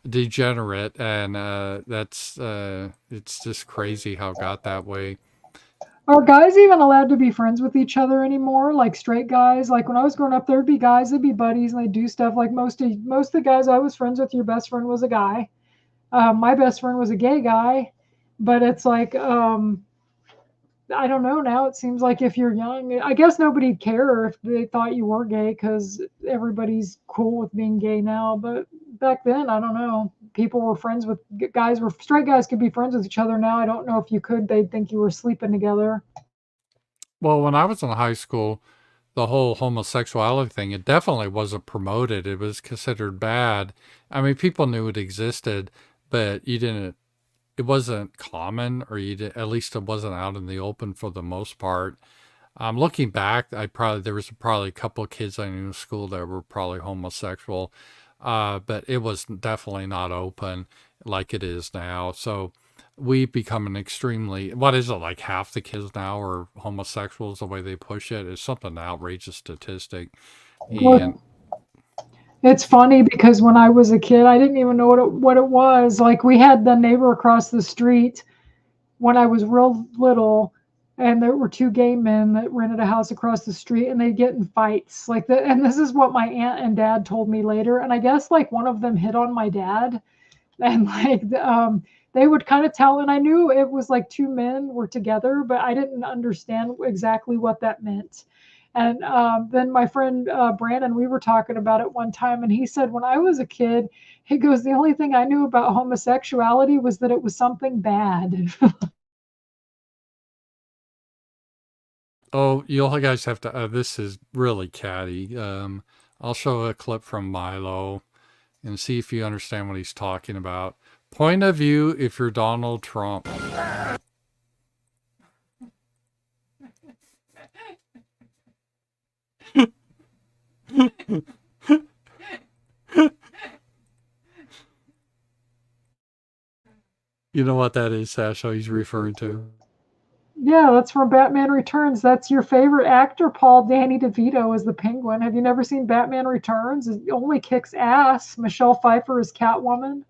degenerate, and it's just crazy how it got that way. Are guys even allowed to be friends with each other anymore? Like straight guys? Like when I was growing up, there'd be guys that'd be buddies and they do stuff. Like most of the guys I was friends with, your best friend was a guy. My best friend was a gay guy, but it's like I don't know now. It seems like if you're young, I guess nobody'd care if they thought you were gay because everybody's cool with being gay now. But back then, I don't know. People were friends with straight guys could be friends with each other now. I don't know if you could. They'd think you were sleeping together. Well, when I was in high school, the whole homosexuality thing, it definitely wasn't promoted. It was considered bad. I mean, people knew it existed, but it wasn't common, or at least it wasn't out in the open for the most part. Looking back, there was probably a couple of kids I knew in school that were probably homosexual, but it was definitely not open. like it is now. So we've become an extremely, what is it, like half the kids now are homosexuals, the way they push it is something outrageous statistic. And It's funny because when I was a kid, I didn't even know what it was. Like we had the neighbor across the street when I was real little, and there were two gay men that rented a house across the street, and they'd get in fights like that. And this is what my aunt and dad told me later. And I guess like one of them hit on my dad, and they would kind of tell, and I knew it was like two men were together, but I didn't understand exactly what that meant. And then my friend Brandon, we were talking about it one time, and he said, when I was a kid, he goes, the only thing I knew about homosexuality was that it was something bad. oh, you all guys have to, this is really catty. I'll show a clip from Milo and see if you understand what he's talking about. Point of view if you're Donald Trump. You know what that is, Sasha, he's referring to? Yeah, that's from Batman Returns. That's your favorite actor, Paul. Danny DeVito is the Penguin. Have you never seen Batman Returns? It only kicks ass. Michelle Pfeiffer is Catwoman.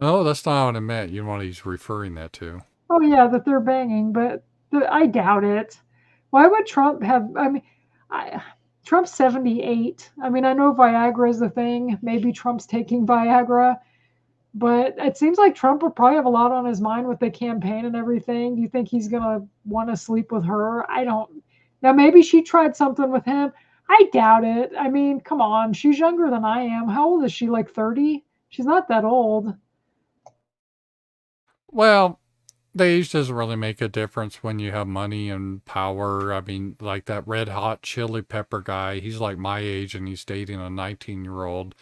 Oh, that's not what I meant. You know what he's referring that to. Oh yeah, that they're banging, but I doubt it. Why would Trump have? I mean, Trump's 78. I mean, I know Viagra is a thing. Maybe Trump's taking Viagra, but it seems like Trump would probably have a lot on his mind with the campaign and everything. Do you think he's gonna want to sleep with her? I don't. Now maybe she tried something with him. I doubt it. I mean, come on, she's younger than I am. How old is she? Like 30? She's not that old. Well, the age doesn't really make a difference when you have money and power. I mean, like that Red Hot Chili Pepper guy, he's like my age and he's dating a 19-year-old.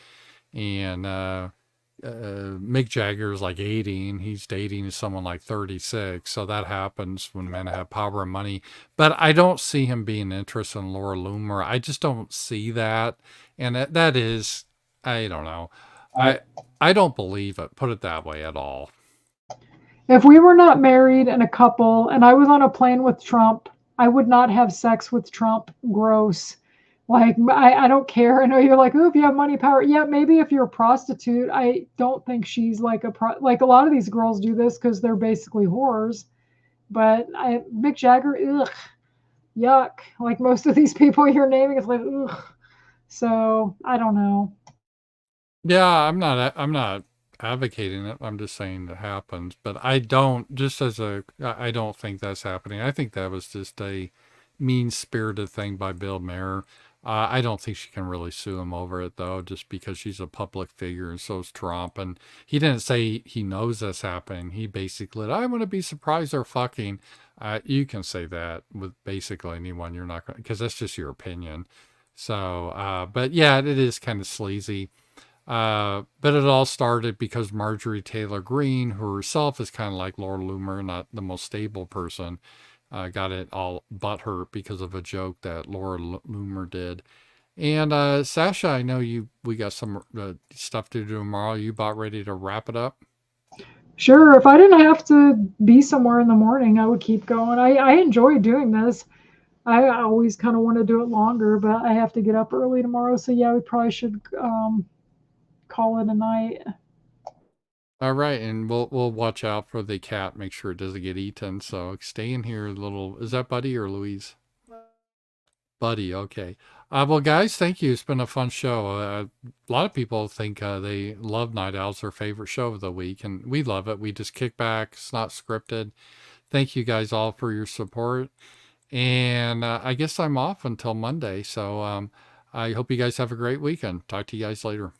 And Mick Jagger is like 80 and he's dating someone like 36. So that happens when men have power and money. But I don't see him being interested in Laura Loomer. I just don't see that. And that is, I don't know. I don't believe it. Put it that way at all. If we were not married and a couple and I was on a plane with Trump, I would not have sex with Trump. Gross. Like, I don't care. I know you're like, oh, if you have money, power. Yeah, maybe if you're a prostitute, I don't think she's like like a lot of these girls do this because they're basically whores. But Mick Jagger, ugh, yuck. Like most of these people you're naming, it's like, ugh. So I don't know. Yeah, I'm not advocating it. I'm just saying it happens, but I don't just as a I don't think that's happening. I think that was just a mean-spirited thing by Bill Maher. I don't think she can really sue him over it though, just because she's a public figure and so is Trump. And he didn't say he knows that's happening. He basically, I want to be surprised they're fucking. You can say that with basically anyone. You're not going to, because that's just your opinion. So, but yeah, it is kind of sleazy. But it all started because Marjorie Taylor Greene, who herself is kind of like Laura Loomer, not the most stable person, got it all butthurt because of a joke that Laura Loomer did. And Sasha, I know we got some stuff to do tomorrow. You about ready to wrap it up? Sure, if I didn't have to be somewhere in the morning, I would keep going. I enjoy doing this. I always kind of want to do it longer, but I have to get up early tomorrow. So yeah, we probably should call it a night. All right, and we'll watch out for the cat. Make sure it doesn't get eaten. So stay in here, little. Is that Buddy or Louise? Buddy. Okay. Well, guys, thank you. It's been a fun show. A lot of people think they love Night Owls, their favorite show of the week, and we love it. We just kick back. It's not scripted. Thank you guys all for your support. And I guess I'm off until Monday. So I hope you guys have a great weekend. Talk to you guys later.